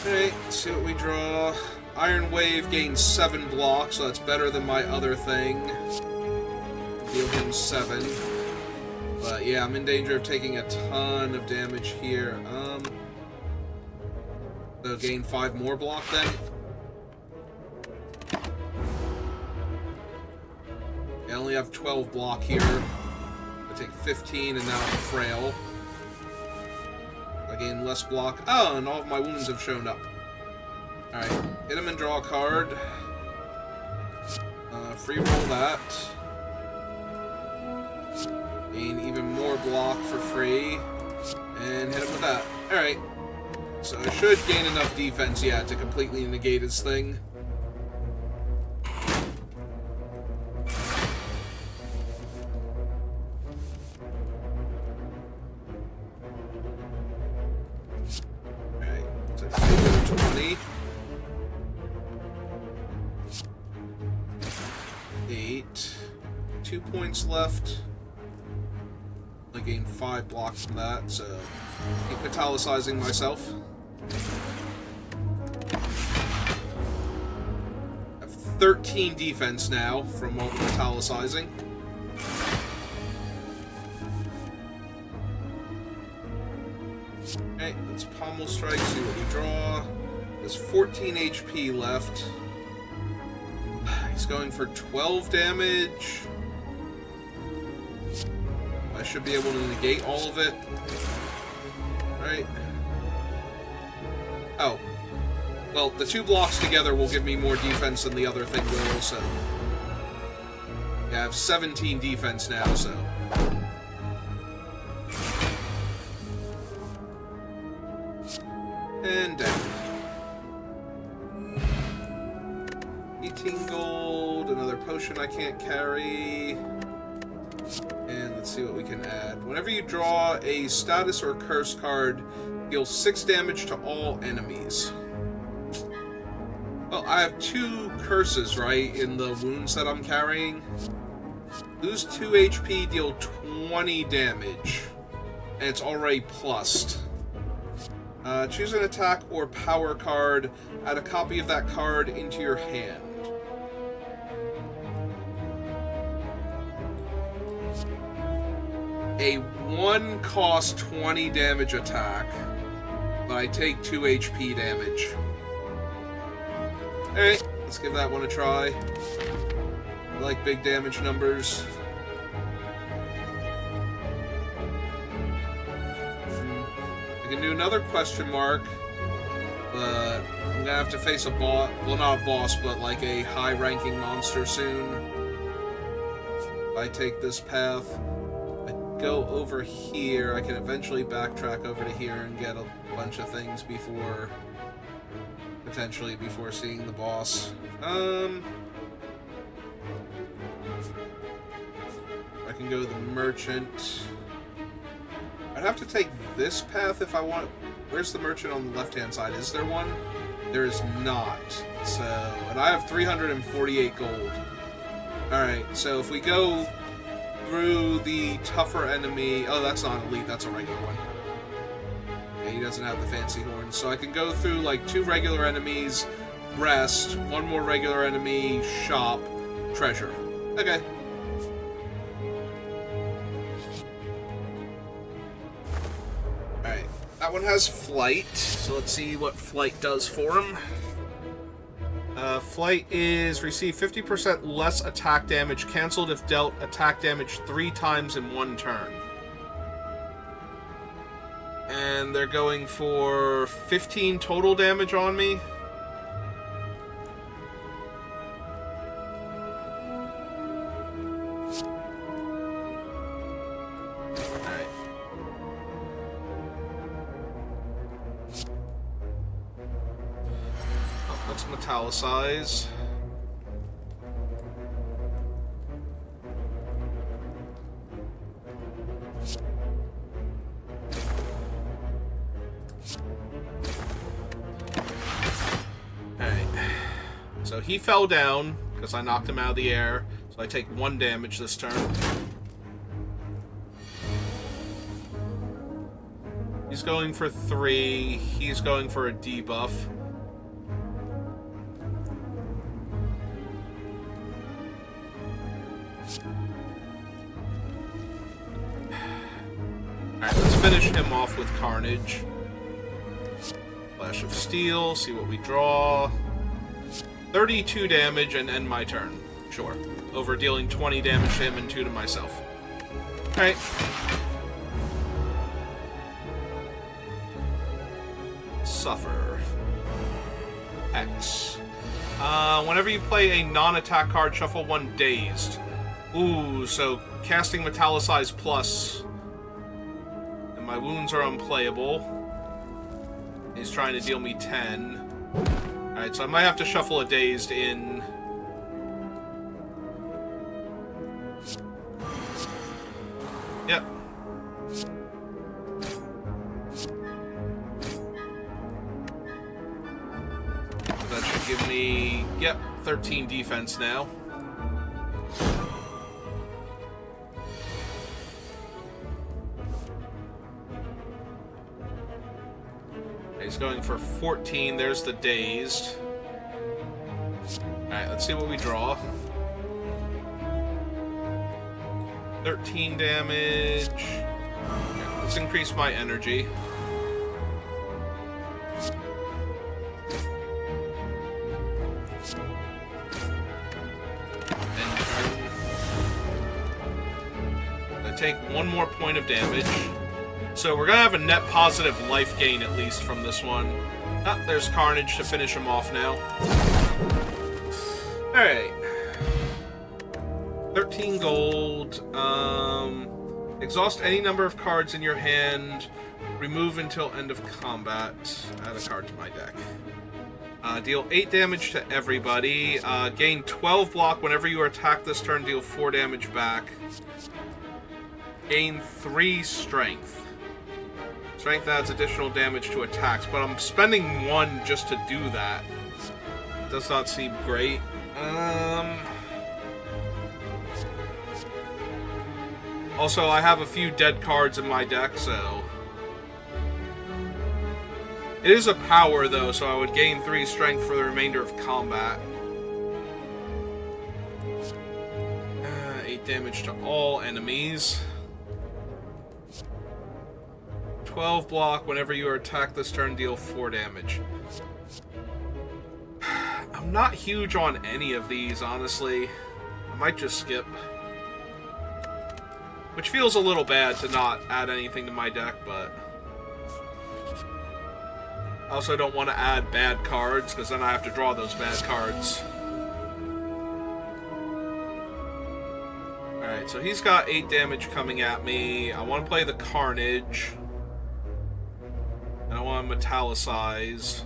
Alright, see what we draw. Iron Wave gains 7 blocks, so that's better than my other thing. Deal him 7. But yeah, I'm in danger of taking a ton of damage here. So gain 5 more block then. I only have 12 block here. I take 15 and now I'm frail. I gain less block. Oh, and all of my wounds have shown up. Alright, hit him and draw a card. Free roll that. Gain even more block for free. And hit him with that. Alright. So I should gain enough defense, yeah, to completely negate his thing. Alright, so 20. 8. 2 points left. gain 5 blocks from that, so keep metallicizing myself. I have 13 defense now from all the metallicizing. Okay, let's pommel strike, see what we draw. There's 14 HP left. He's going for 12 damage. I should be able to negate all of it. Right. Oh. Well, the 2 blocks together will give me more defense than the other thing will, so... Yeah, I have 17 defense now, so... And down. 18 gold, another potion I can't carry. And let's see what we can add. Whenever you draw a status or curse card, deal 6 damage to all enemies. Well, I have 2 curses, right, in the wounds that I'm carrying. Lose 2 HP, deal 20 damage. And it's already plussed. Choose an attack or power card. Add a copy of that card into your hand. A 1 cost 20 damage attack, but I take 2 HP damage. Alright, let's give that one a try. I like big damage numbers. I can do another question mark, but I'm gonna have to face a boss. Well, not a boss, but like a high-ranking monster soon. If I take this path, I go over here. I can eventually backtrack over to here and get a bunch of things before, potentially before seeing the boss. I can go to the merchant. I'd have to take this path if I want... Where's the merchant on the left-hand side? Is there one? There is not. So... And I have 348 gold. Alright, so if we go through the tougher enemy... Oh, that's not elite, that's a regular one. Yeah, he doesn't have the fancy horns. So I can go through, like, 2 regular enemies, rest, 1 more regular enemy, shop, treasure. Okay. That one has flight, so let's see what flight does for him. Flight is receive 50% less attack damage, cancelled if dealt attack damage 3 times in 1 turn. And they're going for 15 total damage on me. Let's metallicize. Alright. So he fell down because I knocked him out of the air. So I take 1 damage this turn. He's going for 3. He's going for a debuff. Alright, let's finish him off with Carnage. Flash of Steel, see what we draw. 32 damage and end my turn. Sure. Over dealing 20 damage to him and 2 to myself. Alright. Suffer. X. Whenever you play a non-attack card, shuffle 1 dazed. Ooh, so casting Metallicize plus... My wounds are unplayable. He's trying to deal me 10. Alright, so I might have to shuffle a dazed in. Yep. That should give me, yep, 13 defense now. He's going for 14. There's the dazed. Alright, let's see what we draw. 13 damage. Okay, let's increase my energy. Take one more point of damage. So we're gonna have a net positive life gain at least from this one. Ah, there's Carnage to finish him off now. Alright. 13 gold. Exhaust any number of cards in your hand. Remove until end of combat. Add a card to my deck. Deal 8 damage to everybody. Gain 12 block whenever you are attacked this turn. Deal 4 damage back. Gain 3 strength. Strength adds additional damage to attacks, but I'm spending 1 just to do that. Does not seem great. Also, I have a few dead cards in my deck, so... It is a power, though, so I would gain 3 strength for the remainder of combat. 8 damage to all enemies. 12 block. Whenever you are attacked this turn, deal 4 damage. I'm not huge on any of these, honestly. I might just skip. Which feels a little bad to not add anything to my deck, but... I also don't want to add bad cards, because then I have to draw those bad cards. Alright, so he's got 8 damage coming at me. I want to play the Carnage. And I want to metallicize.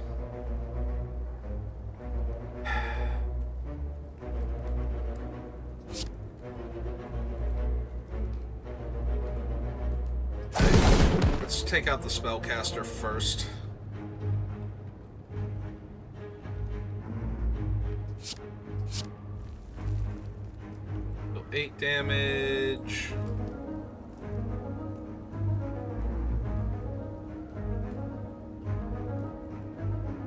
Let's take out the spellcaster first. So 8 damage.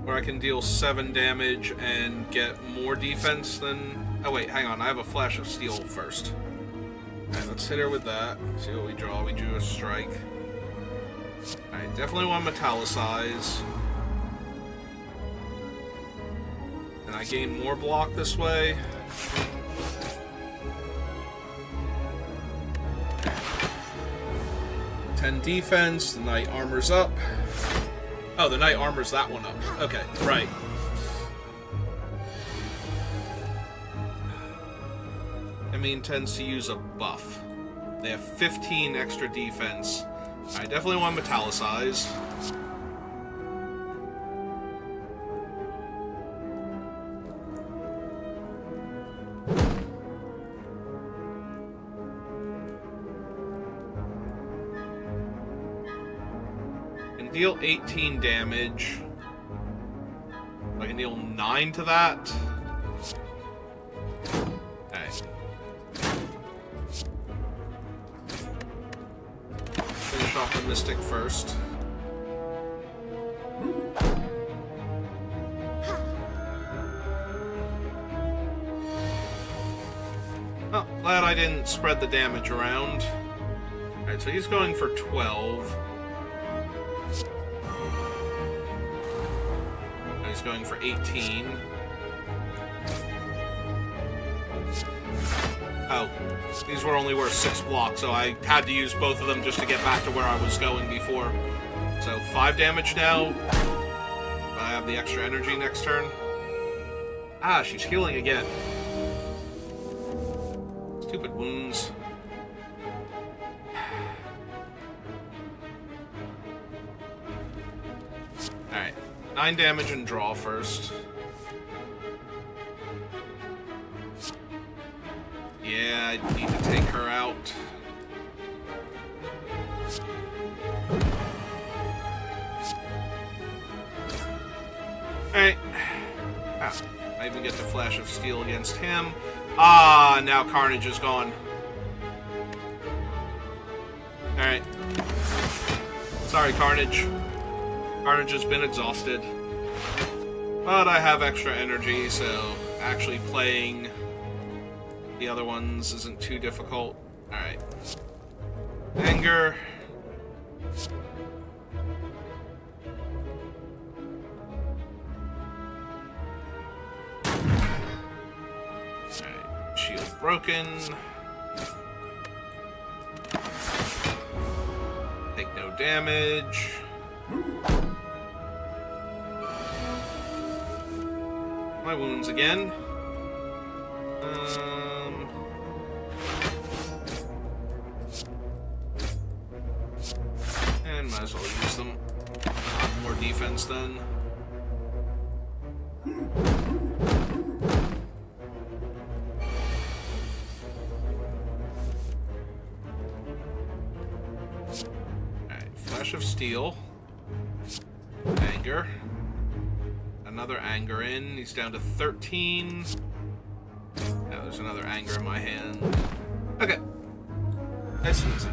Where I can deal 7 damage and get more defense than... Oh wait, hang on, I have a Flash of Steel first. Alright, let's hit her with that. See what we draw. We drew a strike. Alright, definitely want to metallicize. And I gain more block this way. $10 defense, the knight armors up. Oh, the knight armors that one up. Okay, right. Enemy tends to use a buff. They have 15 extra defense. I definitely want to metallicize. Deal 18 damage. I can deal 9 to that. Okay. Finish off the Mystic first. Oh, glad I didn't spread the damage around. Alright, so he's going for 12. He's going for 18. Oh, these were only worth 6 blocks, so I had to use both of them just to get back to where I was going before. So 5 damage now. I have the extra energy next turn. Ah, she's healing again. Stupid wounds. Alright. 9 damage and draw first. Yeah, I need to take her out. Alright. Ah, I even get the Flash of Steel against him. Ah, now Carnage is gone. Alright. Sorry, Carnage. Carnage has been exhausted. But I have extra energy, so actually playing the other ones isn't too difficult. Alright. Anger. Alright. Shield broken. Take no damage. My wounds again. And might as well use them. More defense then. Alright, Flash of Steel. Anger. Another anger in. He's down to 13. Now there's another anger in my hand. Okay. Nice and easy.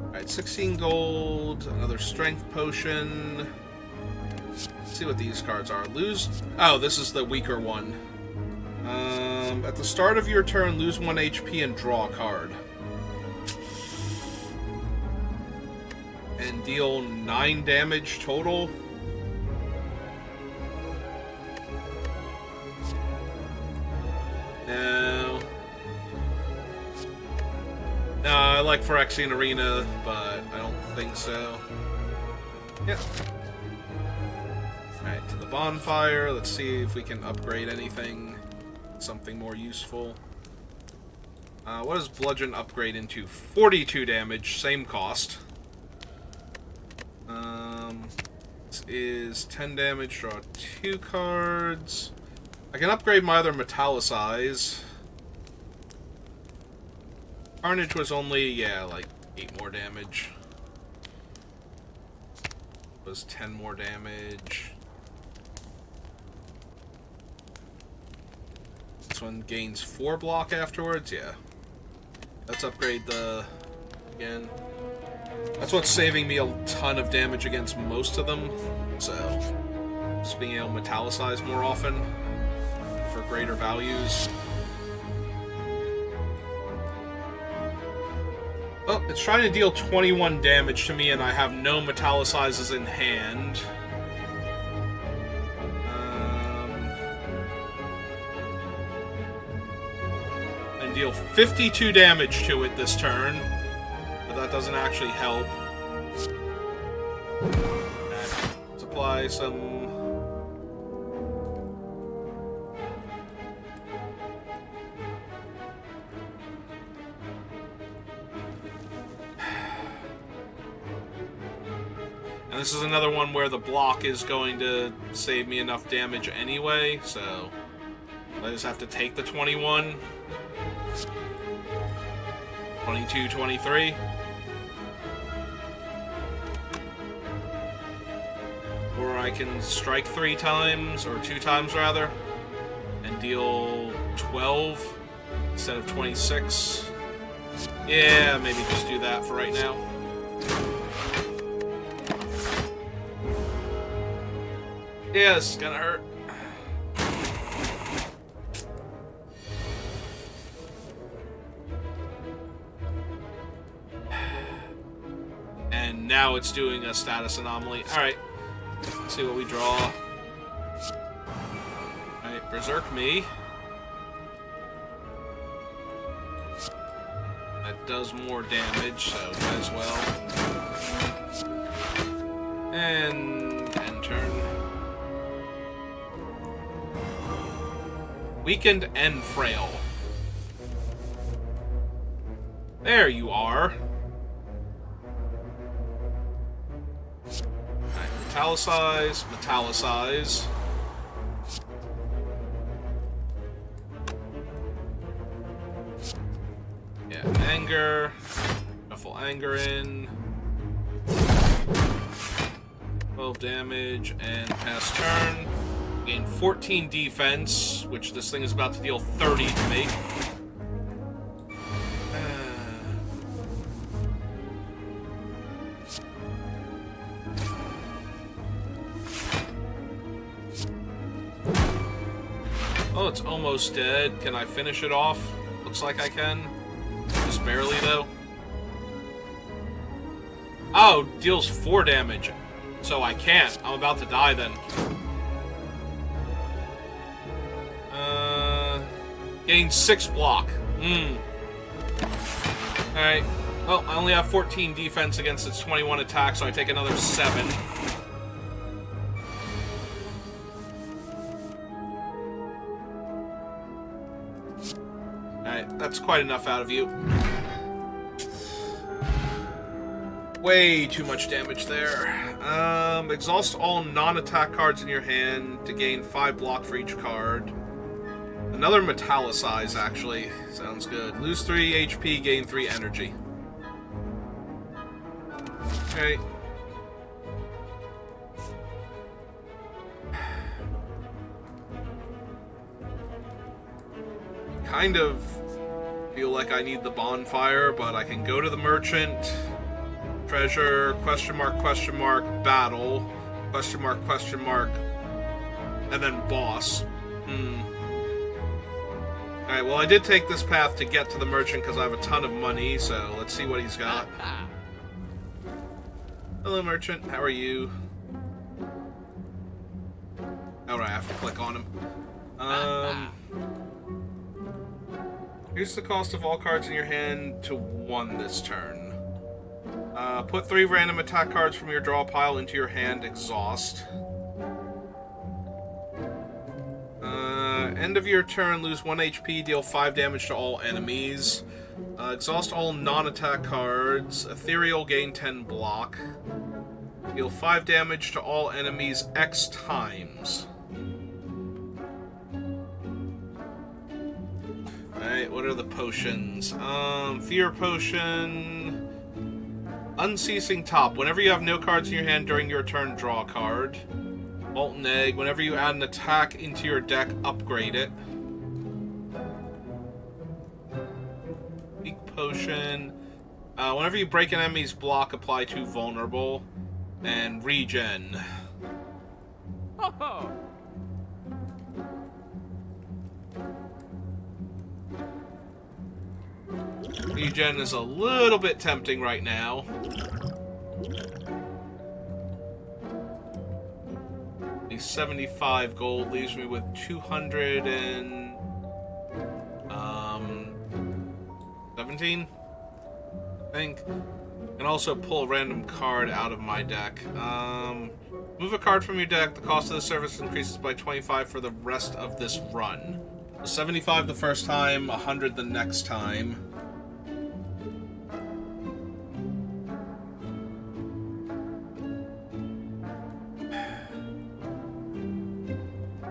Alright, 16 gold. Another strength potion. Let's see what these cards are. Lose... Oh, this is the weaker one. At the start of your turn, lose 1 HP and draw a card. And deal 9 damage total. No, I like Phyrexian Arena, but I don't think so. Yeah. Alright, to the bonfire. Let's see if we can upgrade anything. Something more useful. What does Bludgeon upgrade into? 42 damage, same cost. This is 10 damage, draw 2 cards. I can upgrade my other Metallicize. Carnage was only, yeah, like 8 more damage. Was 10 more damage. This one gains 4 block afterwards, yeah. Let's upgrade the... again. That's what's saving me a ton of damage against most of them, so... just being able to Metallicize more often for greater values. Oh, it's trying to deal 21 damage to me, and I have no Metallicizes in hand. And deal 52 damage to it this turn, but that doesn't actually help. Let's apply some... And this is another one where the block is going to save me enough damage anyway, so I just have to take the 21. 22, 23. Or I can strike 3 times, or 2 times rather, and deal 12 instead of 26. Yeah, maybe just do that for right now. Yeah, this is gonna hurt. And now it's doing a status anomaly. Alright. Let's see what we draw. Alright, Berserk me. That does more damage, so might as well. And end turn. Weakened and frail. There you are. Alright, Metallicize, Metallicize. Yeah, Anger. Shuffle Anger in. 12 damage and pass turn. Gain 14 defense, which this thing is about to deal 30 to me. Oh, it's almost dead. Can I finish it off? Looks like I can. Just barely, though. Oh, deals 4 damage. So I can't. I'm about to die then. Gain 6 block. Alright. Well, I only have 14 defense against its 21 attack, so I take another 7. Alright, that's quite enough out of you. Way too much damage there. Exhaust all non-attack cards in your hand to gain 5 block for each card. Another metallicize, actually. Sounds good. Lose 3 HP, gain 3 energy. Okay. Kind of feel like I need the bonfire, but I can go to the merchant. Treasure, question mark, battle, question mark, and then boss. Alright, well, I did take this path to get to the merchant because I have a ton of money, so let's see what he's got. Hello, merchant. How are you? Alright, I have to click on him. Here's the cost of all cards in your hand to 1 this turn. Put 3 random attack cards from your draw pile into your hand, exhaust. End of your turn, lose 1 HP, deal 5 damage to all enemies. Exhaust all non-attack cards. Ethereal, gain 10 block. Deal 5 damage to all enemies X times. Alright, what are the potions? Fear potion... Unceasing Top. Whenever you have no cards in your hand during your turn, draw a card. Molten Egg. Whenever you add an attack into your deck, upgrade it. Weak Potion. Whenever you break an enemy's block, apply 2 vulnerable. And regen. Oh. Regen is a little bit tempting right now. The 75 gold leaves me with 217, I think. And also pull a random card out of my deck. Move a card from your deck. The cost of the service increases by 25 for the rest of this run. So 75 the first time, 100 the next time.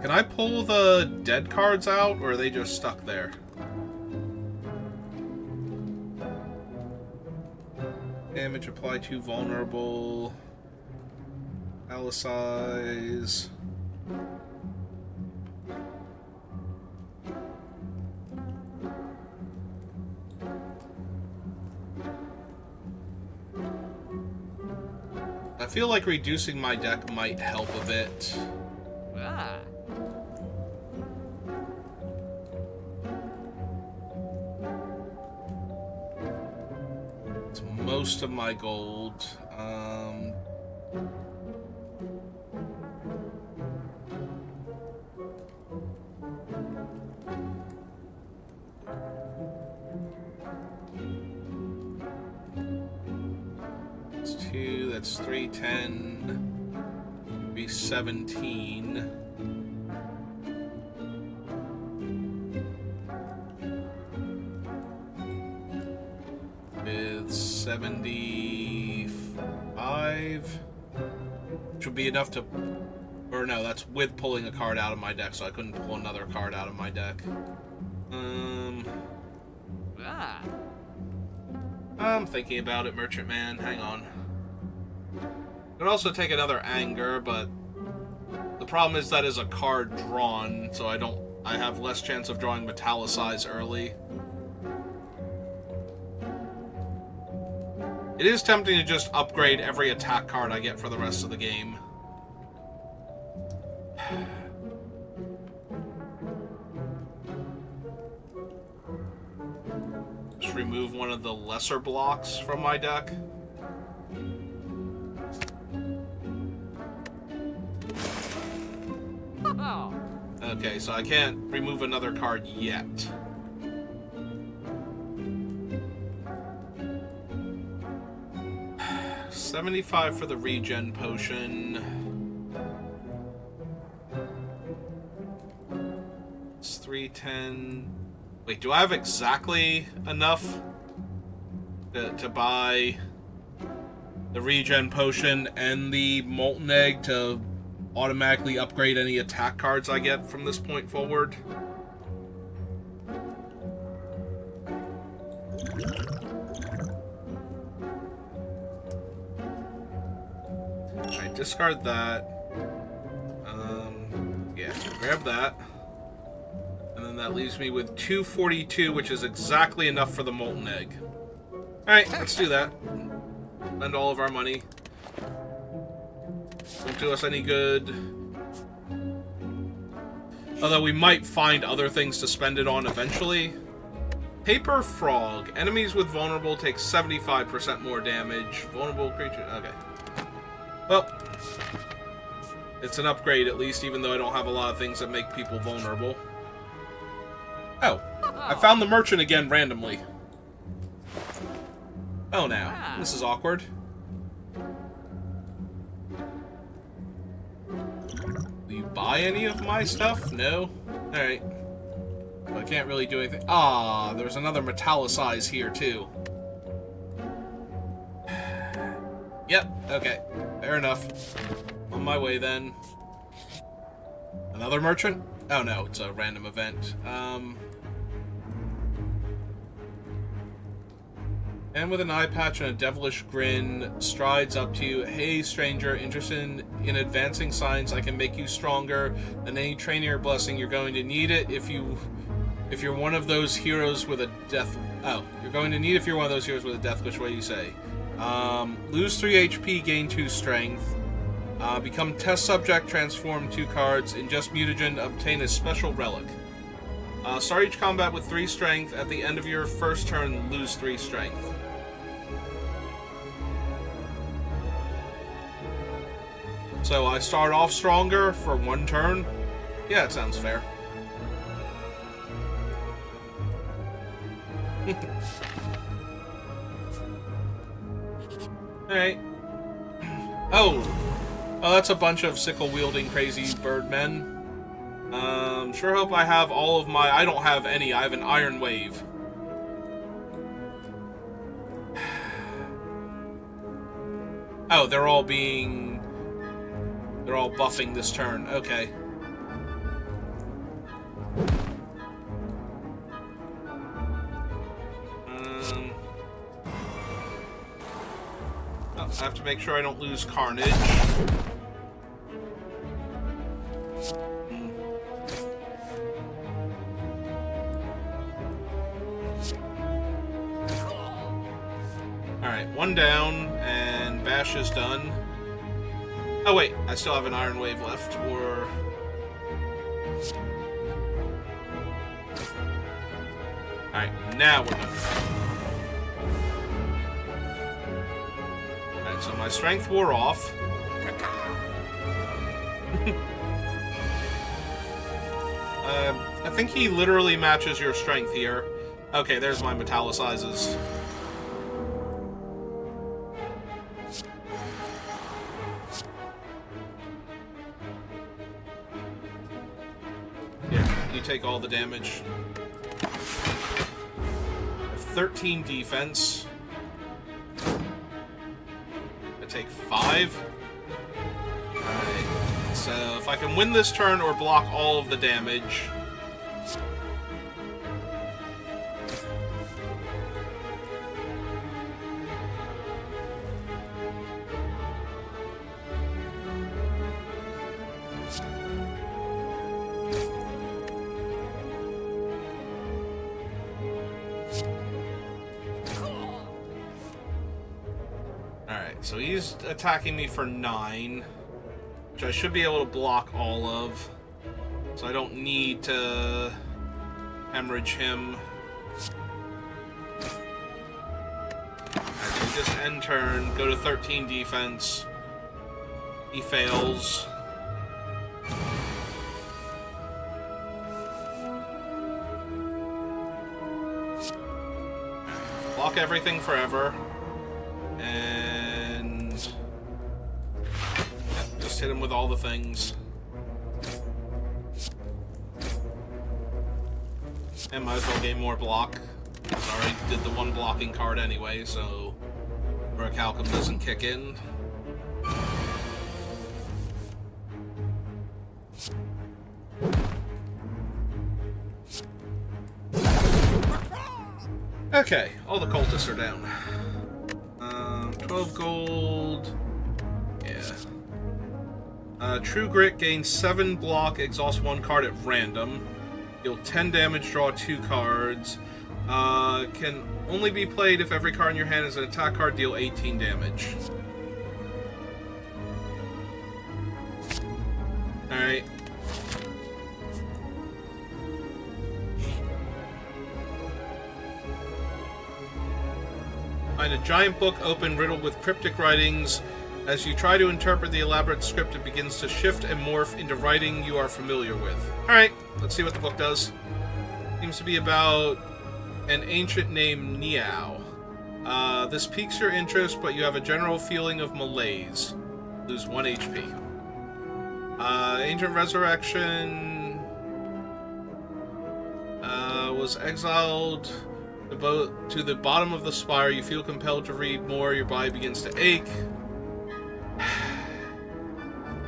Can I pull the dead cards out, or are they just stuck there? Damage apply to vulnerable. Alicize. I feel like reducing my deck might help a bit. Ah. It's most of my gold. That's 2, that's 3, 10, be 17. With 75, which would be enough to, or no, that's with pulling a card out of my deck, so I couldn't pull another card out of my deck. I'm thinking about it, Merchant Man. Hang on. Could also take another Anger, but the problem is that is a card drawn, so I have less chance of drawing Metallicize early. It is tempting to just upgrade every attack card I get for the rest of the game. just remove one of the lesser blocks from my deck. Okay, so I can't remove another card yet. $75 for the regen potion. It's 310. Wait, do I have exactly enough to buy the regen potion and the molten egg to automatically upgrade any attack cards I get from this point forward? Alright, discard that. Yeah, grab that. And then that leaves me with 242, which is exactly enough for the molten egg. Alright, let's do that. Spend all of our money. Won't do us any good. Although we might find other things to spend it on eventually. Paper Frog. Enemies with vulnerable take 75% more damage. Vulnerable creature. Okay. Well, it's an upgrade at least, even though I don't have a lot of things that make people vulnerable. Oh. I found the merchant again randomly. Oh, now. This is awkward. Will you buy any of my stuff? No? Alright. I can't really do anything. Ah, there's another metallicize here, too. Yep, okay. Fair enough. On my way, then. Another merchant? Oh, no, it's a random event. And with an eye patch and a devilish grin, strides up to you. Hey, stranger, interested in advancing science? I can make you stronger than any training or blessing. You're going to need it if you're one of those heroes with a death... Oh, you're going to need if you're one of those heroes with a death wish. What do you say? Lose 3 HP, gain 2 strength. Become test subject, transform 2 cards. Ingest mutagen, obtain a special relic. Start each combat with 3 strength. At the end of your first turn, lose 3 strength. So I start off stronger for 1 turn? Yeah, it sounds fair. Alright. Oh, that's a bunch of sickle-wielding crazy birdmen. Sure hope I have all of my... I don't have any. I have an Iron Wave. Oh, they're all being... They're all buffing this turn. Okay. Oh, I have to make sure I don't lose Carnage. Alright, 1 down, and Bash is done. Oh wait, I still have an Iron Wave left, or... Alright, now we're done. Alright, so my strength wore off. I think he literally matches your strength here. Okay, there's my metallicizes. Take all the damage. 13 defense. I take 5. Alright. So if I can win this turn or block all of the damage. So he's attacking me for 9, which I should be able to block all of. So I don't need to hemorrhage him. just end turn, go to 13 defense. He fails. Block everything forever. And just hit him with all the things. And might as well gain more block. I already did the one blocking card anyway, so Orichalcum doesn't kick in. Okay, all the cultists are down. 12 gold. Yeah. True Grit gains 7 block, exhaust 1 card at random. Deal 10 damage, draw 2 cards. Can only be played if every card in your hand is an attack card, deal 18 damage. Alright. Find a giant book open, riddled with cryptic writings. As you try to interpret the elaborate script, it begins to shift and morph into writing you are familiar with. Alright, let's see what the book does. Seems to be about an ancient named Niao. This piques your interest, but you have a general feeling of malaise. Lose 1 HP. Ancient Resurrection was exiled to the bottom of the Spire. You feel compelled to read more. Your body begins to ache.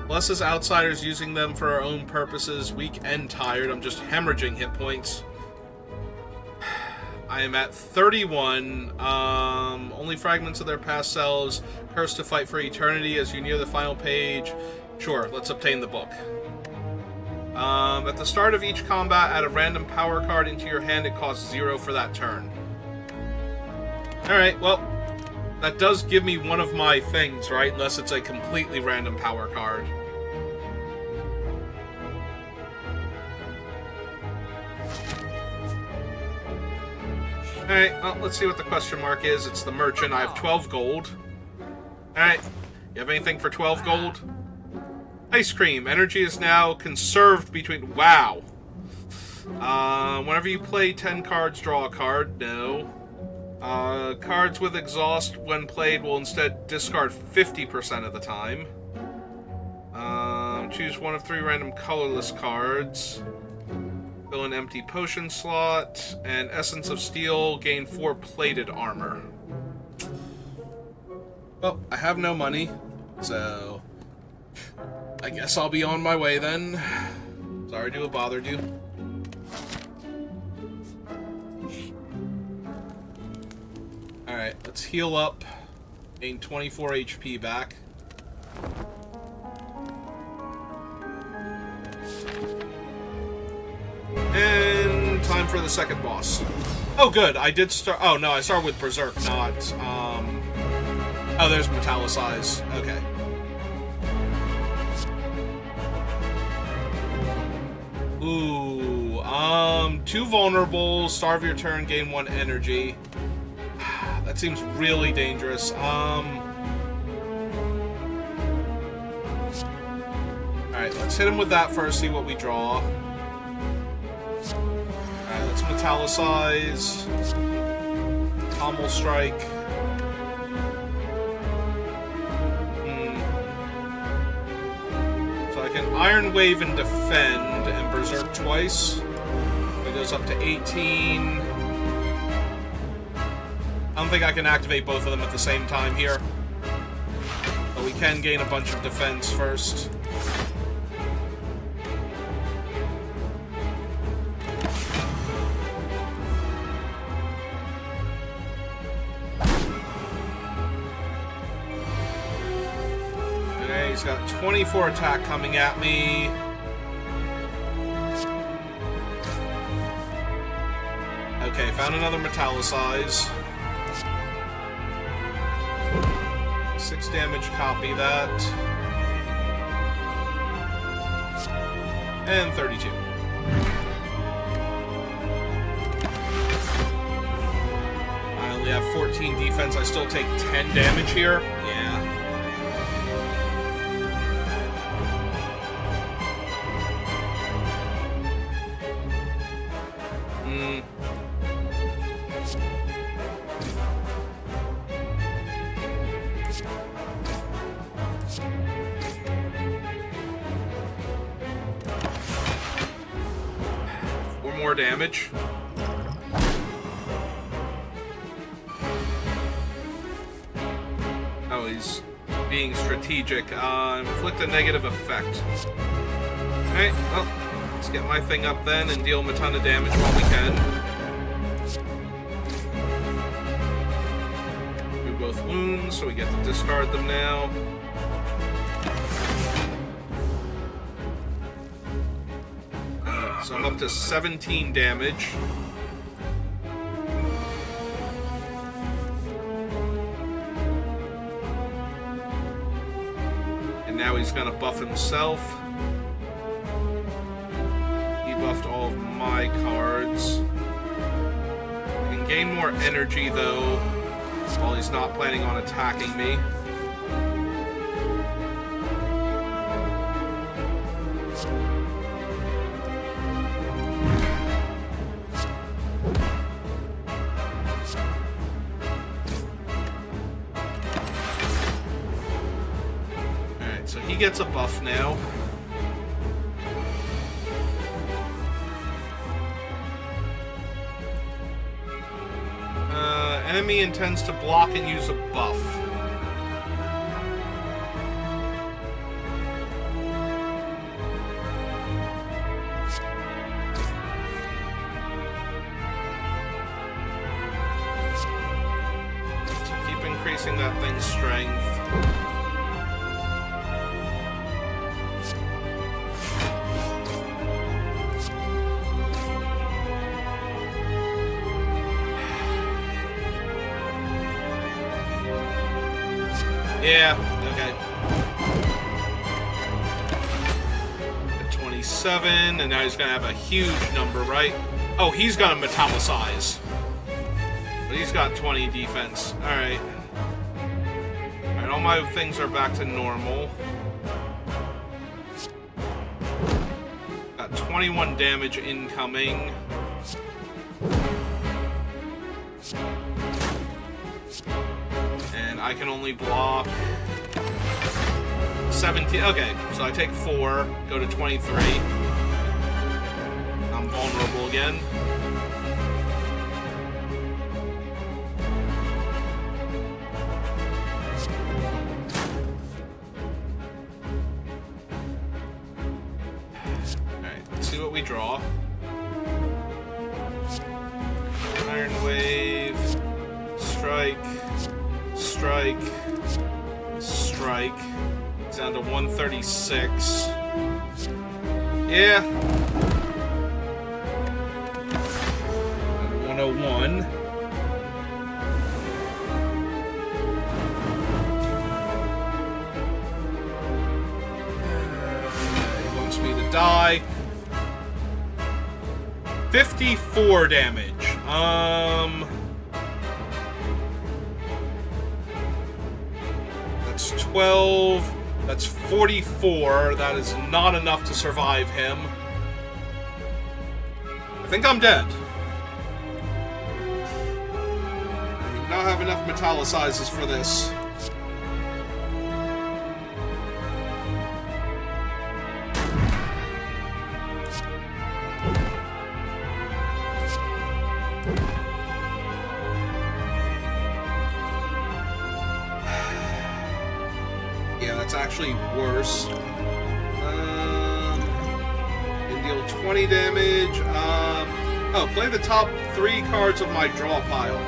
Blesses outsiders using them for our own purposes. Weak and tired. I'm just hemorrhaging hit points. I am at 31. Only fragments of their past selves. Cursed to fight for eternity. As you near the final page. Sure, let's obtain the book. At the start of each combat, add a random power card into your hand. It costs 0 for that turn. Alright, well, that does give me one of my things, right? Unless it's a completely random power card. Alright, well, let's see what the question mark is. It's the merchant. I have 12 gold. Alright, you have anything for 12 gold? Ice cream. Energy is now conserved between... Wow. Whenever you play 10 cards, draw a card. No. Cards with exhaust when played will instead discard 50% of the time. Choose one of 3 random colorless cards. Fill an empty potion slot. And Essence of Steel, gain 4 plated armor. Well, I have no money, so I guess I'll be on my way then. Sorry to have bothered you. Alright, let's heal up. Gain 24 HP back. And time for the second boss. Oh, good. I did start... Oh, no, I started with Berserk, not... Oh, there's Metallicize. Okay. Ooh, 2 vulnerable, starve your turn, gain 1 energy. That seems really dangerous. Alright, let's hit him with that first, see what we draw. Alright, let's Metallicize. Pommel Strike. So I can Iron Wave and defend, and Berserk twice. It goes up to 18. I don't think I can activate both of them at the same time here. But we can gain a bunch of defense first. Okay, he's got 24 attack coming at me. Okay, found another Metallicize. 6 damage, copy that. And 32. only have 14 defense. I still take 10 damage here. Yeah. More damage. Oh, he's being strategic. Inflict a negative effect. Alright, well, let's get my thing up then and deal him a ton of damage while we can. Do both wounds, so we get to discard them now. So I'm up to 17 damage. And now he's gonna buff himself. He buffed all of my cards. I can gain more energy though, while he's not planning on attacking me. He gets a buff now. Enemy intends to block and use a buff. So keep increasing that thing's strength. Yeah, okay. At 27, and now he's gonna have a huge number, right? Oh, he's gonna metallicize. But he's got 20 defense. Alright. Alright, all my things are back to normal. Got 21 damage incoming. I can only block 17. Okay, so I take 4, go to 23. I'm vulnerable again. Alright, let's see what we draw. Iron Wave, Strike. Strike. Strike. It's down to 136. Yeah. 101. He wants me to die. 54 damage. That's 12. That's 44. That is not enough to survive him. I think I'm dead. I do not have enough metallicizers for this. Actually worse. And deal 20 damage. Oh, play the top 3 cards of my draw pile,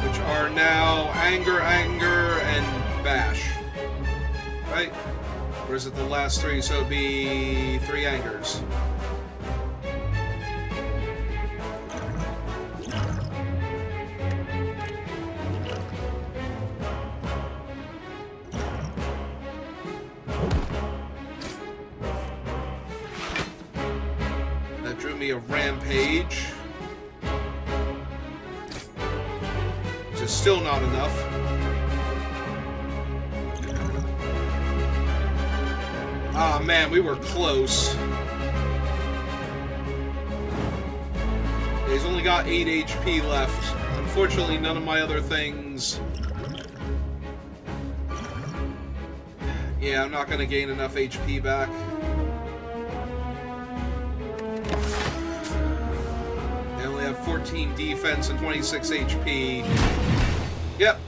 which are now Anger, Anger, and Bash. Right? Or is it the last 3? So it'd be 3 Angers. A Rampage. is still not enough. Ah, man, we were close. He's only got 8 HP left. Unfortunately, none of my other things... Yeah, I'm not going to gain enough HP back. I only have 14 defense and 26 HP. Yep.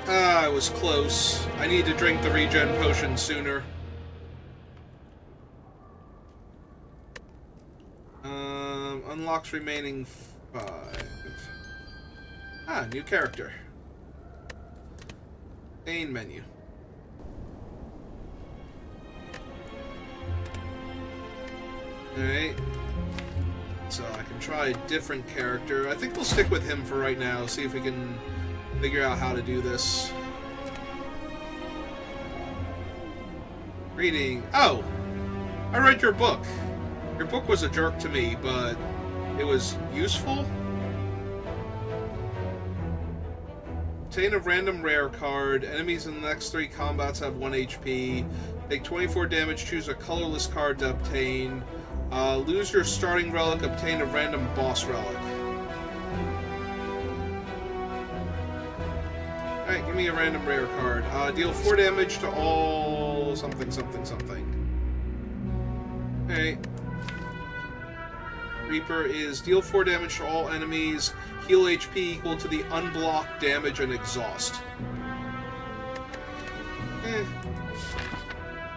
I was close. I need to drink the regen potion sooner. Unlocks remaining 5. Ah, new character. Main menu. Alright. So I can try a different character. I think we'll stick with him for right now, see if we can figure out how to do this. Reading. Oh! I read your book. Your book was a jerk to me, but it was useful. Obtain a random rare card. Enemies in the next 3 combats have 1 HP. Take 24 damage, choose a colorless card to obtain. Lose your starting relic, obtain a random boss relic. Alright, give me a random rare card. Deal 4 damage to all... something, something, something. Alright. Reaper is deal 4 damage to all enemies, heal HP equal to the unblocked damage and exhaust.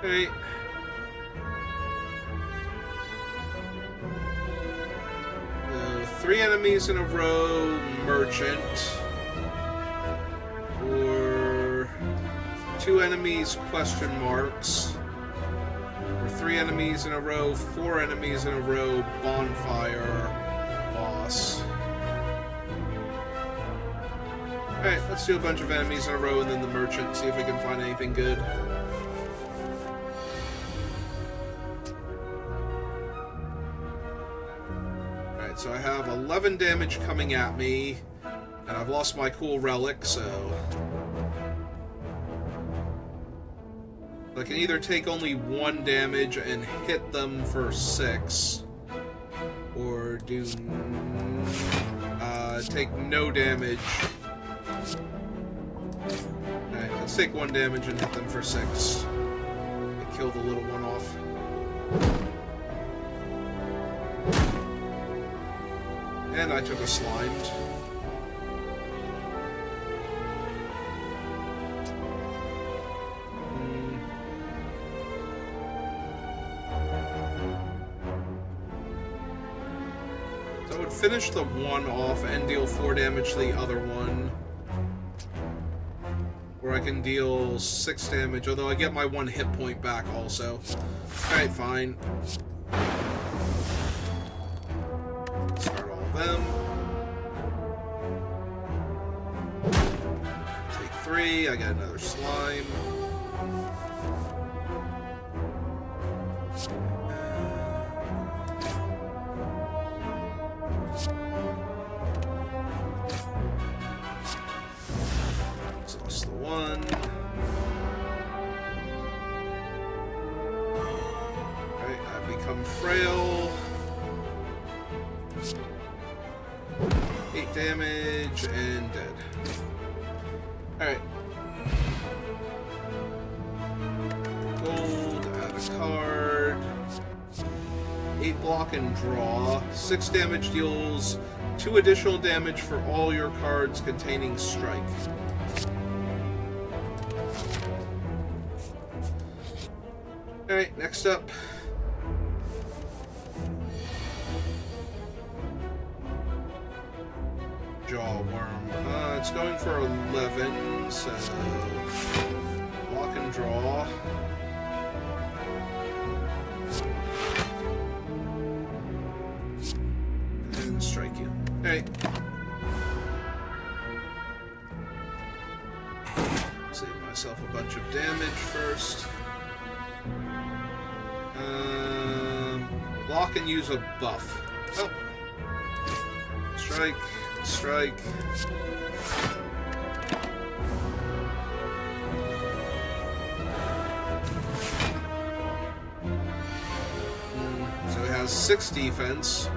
Alright. 3 enemies in a row, merchant. Or 2 enemies, question marks. 3 enemies in a row, 4 enemies in a row, bonfire, boss. Alright, let's do a bunch of enemies in a row and then the merchant, see if we can find anything good. Alright, so I have 11 damage coming at me, and I've lost my cool relic, so... I can either take only 1 damage and hit them for 6, or do take no damage. Alright, let's take 1 damage and hit them for 6. And kill the little one off. And I took a slimed. Finish the one off and deal 4 damage to the other one. Or I can deal 6 damage, although I get my 1 hit point back also. Alright, fine. Start all of them. Take 3, I get another slime. Frail. 8 damage and dead. Alright. Gold, add a card. 8 block and draw. 6 damage deals 2 additional damage for all your cards containing strike. Alright, next up. Jawworm. It's going for 11, so block and draw. And strike you. Alright. Save myself a bunch of damage first. Block and use a buff. Oh. Strike. Strike. So he has 6 defense.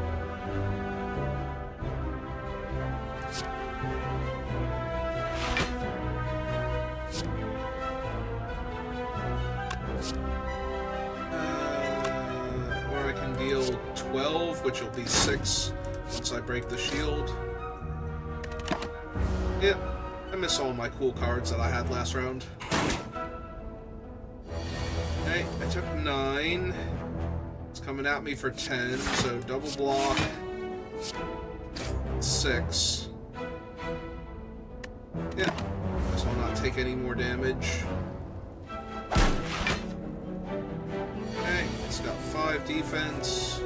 Or I can deal 12, which will be 6 once I break the shield. Yep, I miss all my cool cards that I had last round. Okay, I took 9. It's coming at me for 10, so double block. 6. Yeah, guess I'll not take any more damage. Okay, it's got 5 defense.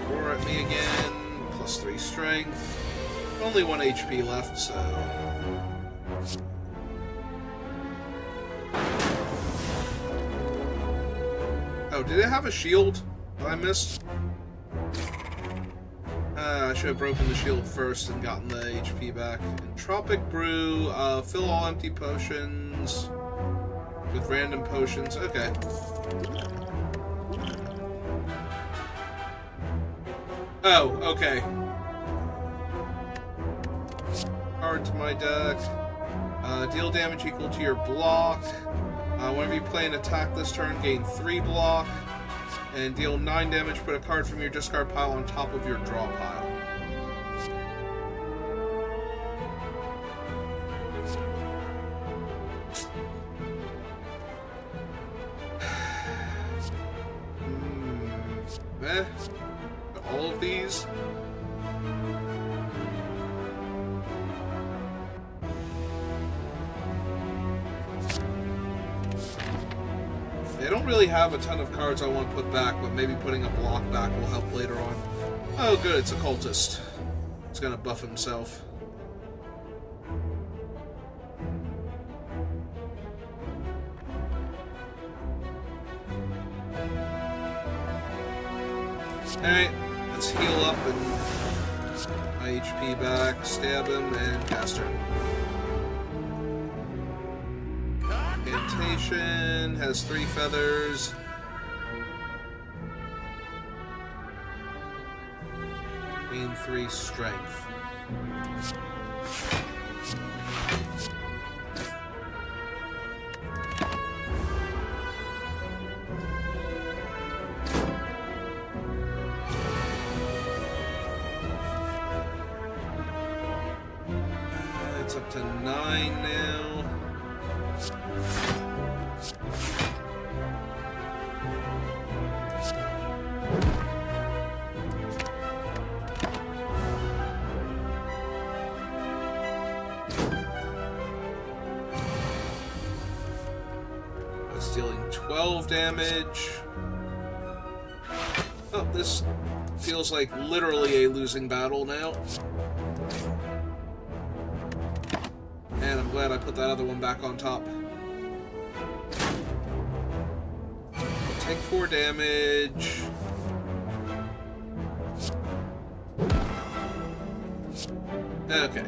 Roar at me again, plus 3 strength. Only 1 HP left, so... Oh, did it have a shield that I missed? I should have broken the shield first and gotten the HP back. Entropic Brew, fill all empty potions with random potions. Okay. Oh, okay. Card to my deck. Deal damage equal to your block. Whenever you play an attack this turn, gain 3 block. And deal 9 damage, put a card from your discard pile on top of your draw pile. All of these? They don't really have a ton of cards I want to put back, but maybe putting a block back will help later on. Oh good, it's a cultist. It's gonna buff himself. Alright, let's heal up and my HP back, stab him, and cast turn. Incantation has 3 feathers. Gain 3 strength. It's up to 9 now. Dealing 12 damage. Oh, this feels like literally a losing battle now. And I'm glad I put that other one back on top. Take 4 damage. Okay.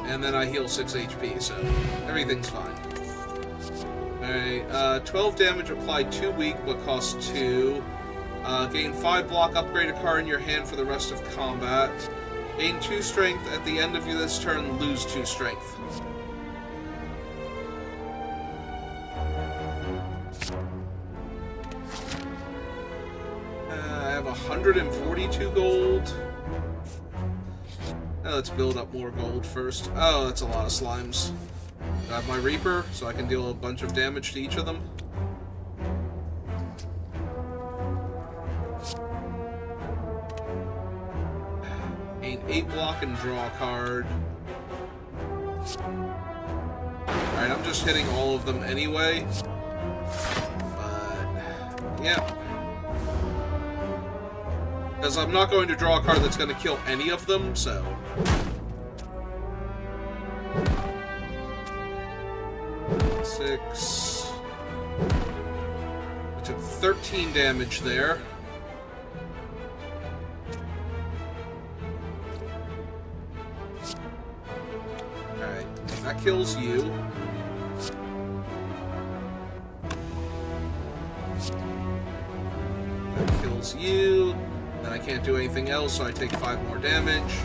And then I heal 6 HP, so everything's fine. Alright, 12 damage applied 2 weak, but costs 2. Gain 5 block, upgrade a card in your hand for the rest of combat. Gain 2 strength at the end of this turn, lose 2 strength. I have 142 gold. Now let's build up more gold first. Oh, that's a lot of slimes. I have my Reaper, so I can deal a bunch of damage to each of them. Gain 8 block and draw a card. Alright, I'm just hitting all of them anyway. But, yeah. Because I'm not going to draw a card that's going to kill any of them, so... 6. I took 13 damage there. Alright, that kills you. That kills you. Then I can't do anything else, so I take 5 more damage.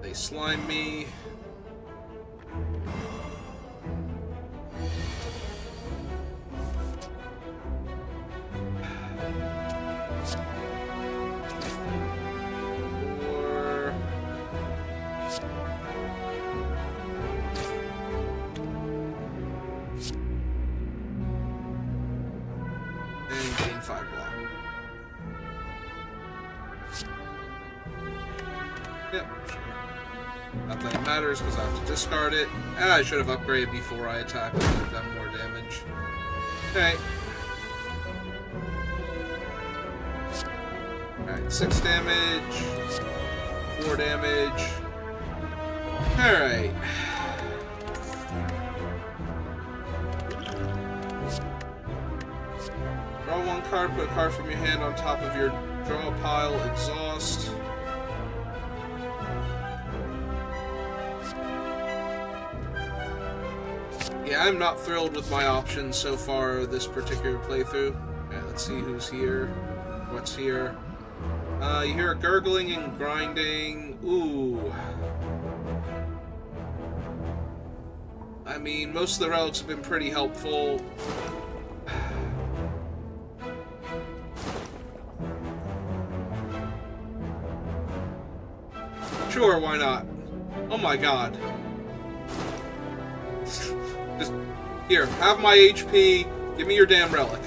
They slime me. And gain 5 block. Yep, sure. Not that it matters because I have to discard it. Ah, I should have upgraded before I attacked and have done more damage. Okay. Alright, 6 damage. 4 damage. Alright. Draw 1 card, put a card from your hand on top of your draw pile, exhaust. Yeah, I'm not thrilled with my options so far this particular playthrough. Okay, let's see who's here. What's here? You hear a gurgling and grinding. Ooh. I mean, most of the relics have been pretty helpful. Sure, why not? Oh my god. Just, here, have my HP, give me your damn relic.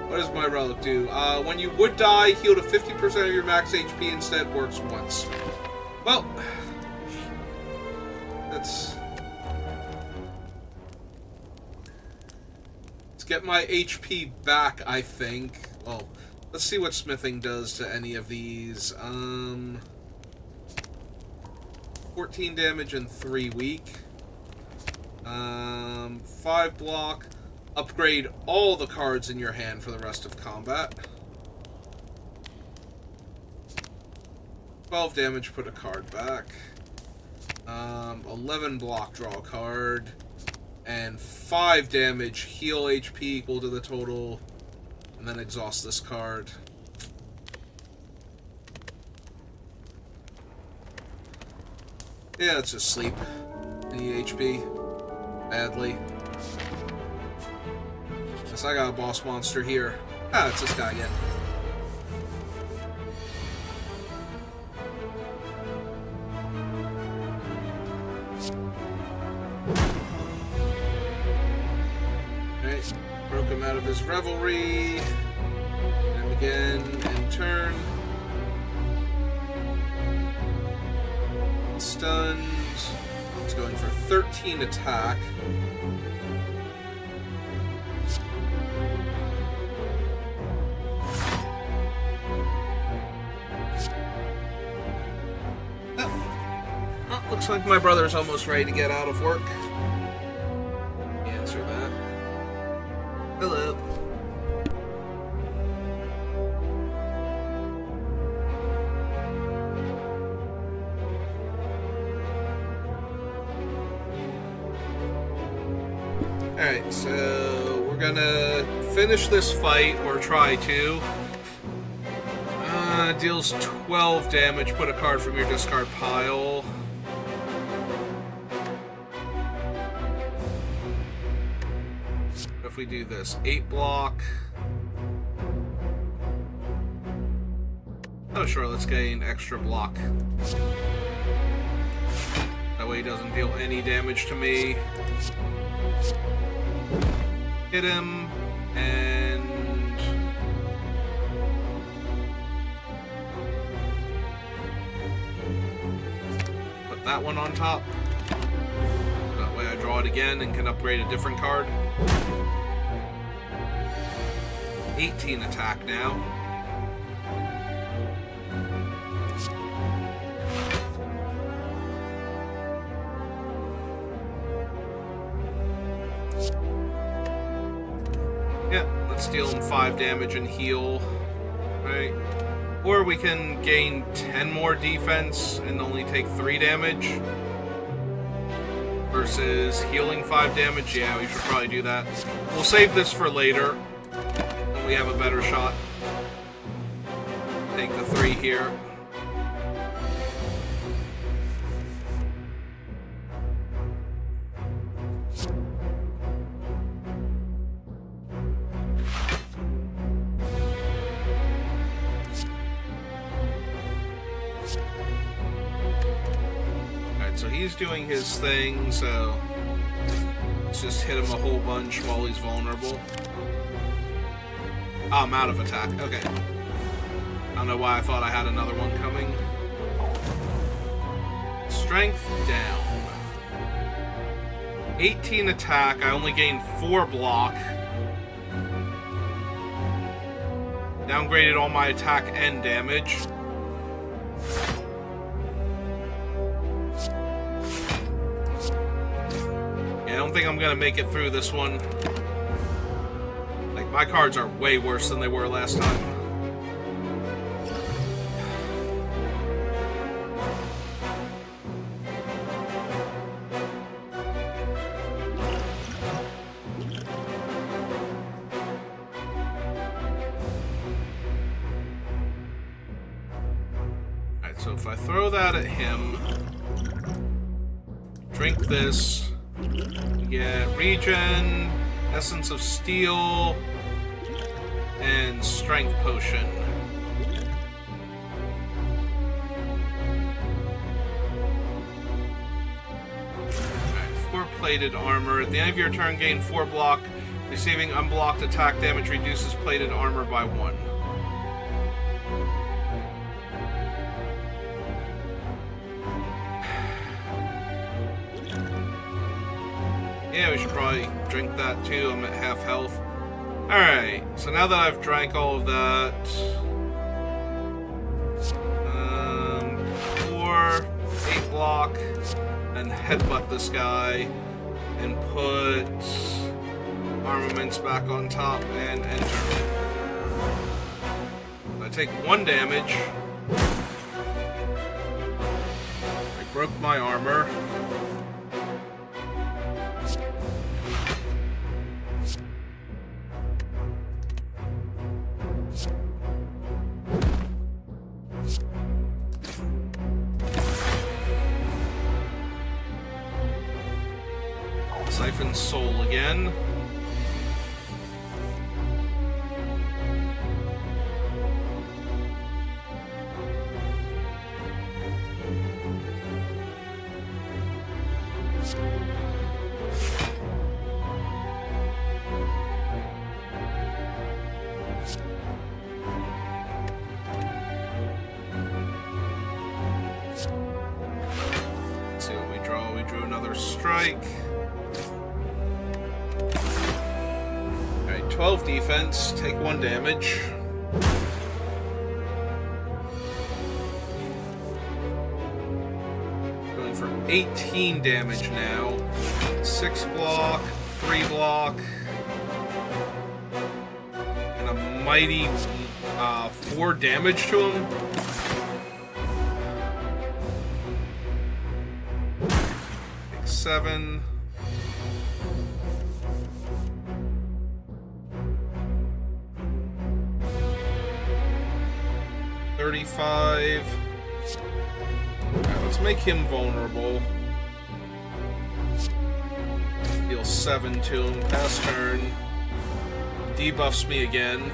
What does my relic do? When you would die, heal to 50% of your max HP instead, works once. Well, let's get my HP back, I think. Well, let's see what smithing does to any of these. 14 damage and 3 weak. 5 block. Upgrade all the cards in your hand for the rest of combat. 12 damage, put a card back. 11 block, draw a card. And 5 damage, heal HP equal to the total. And then exhaust this card. Yeah, let's just sleep. I need HP. Badly. Guess I got a boss monster here. Ah, it's this guy again. Alright, broke him out of his revelry. And again, end turn. Stunned. It's going for 13 attack. Looks like my brother's almost ready to get out of work. Answer that. Hello. Alright, so we're gonna finish this fight, or try to. Deals 12 damage, put a card from your discard pile. If we do this, 8 block. Oh sure, let's gain extra block. That way he doesn't deal any damage to me. Hit him, and put that one on top. That way I draw it again and can upgrade a different card. 18 attack now. Yeah, let's deal him 5 damage and heal. Right? Or we can gain 10 more defense and only take 3 damage. Versus healing 5 damage. Yeah, we should probably do that. We'll save this for later when we have a better shot. Take the 3 here. So he's doing his thing, so let's just hit him a whole bunch while he's vulnerable. Oh, I'm out of attack. Okay. I don't know why I thought I had another one coming. Strength down. 18 attack. I only gained 4 block. Downgraded all my attack and damage. I don't think I'm gonna make it through this one. Like, my cards are way worse than they were last time. Alright, so if I throw that at him, drink this, get regen, essence of steel, and strength potion. Alright, 4 plated armor. At the end of your turn, gain 4 block. Receiving unblocked attack damage reduces plated armor by 1. Yeah, we should probably drink that too. I'm at half health. Alright, so now that I've drank all of that... 4, 8 block, and headbutt this guy, and put armaments back on top, and enter. I take 1 damage. I broke my armor. Siphon soul again. Let's see what we draw. We drew another strike. 12 defense, take 1 damage. Going for 18 damage now. 6 block, 3 block, and a mighty 4 damage to him. Take 7. 35. Alright, let's make him vulnerable. Deal 7 to him. Pass turn. Debuffs me again.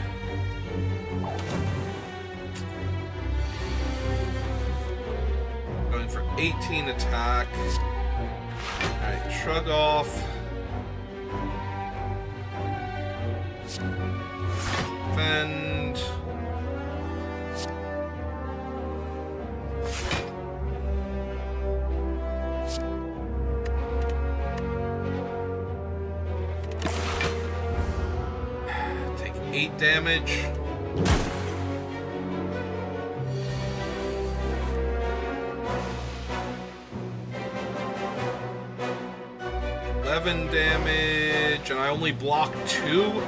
Going for 18 attack. Alright, shrug off. Defend. Take 8 damage. Damage, and I only block 2?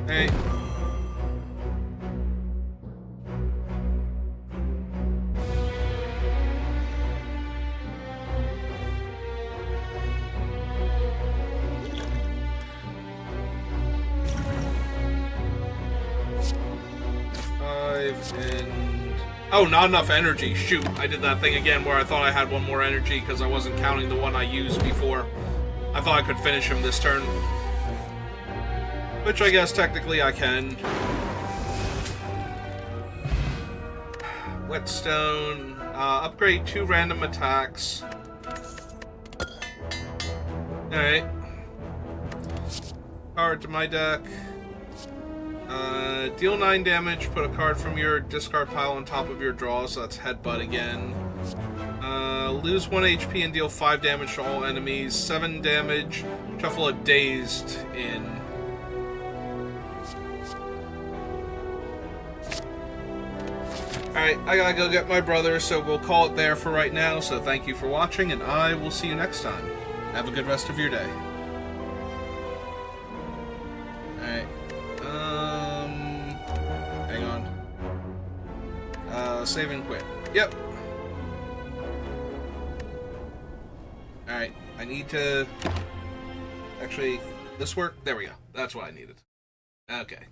Hey. And... Oh, not enough energy. Shoot, I did that thing again where I thought I had one more energy because I wasn't counting the one I used before. I thought I could finish him this turn. Which I guess technically I can. Whetstone. Upgrade 2 random attacks. Alright. Card to my deck. Deal 9 damage, put a card from your discard pile on top of your draw, so that's Headbutt again. Lose 1 HP and deal 5 damage to all enemies. 7 damage, shuffle a Dazed in. Alright, I gotta go get my brother, so we'll call it there for right now, so thank you for watching, and I will see you next time. Have a good rest of your day. Alright. Hang on. Save and quit. Yep. Alright, I need to... Actually, this work? There we go. That's what I needed. Okay.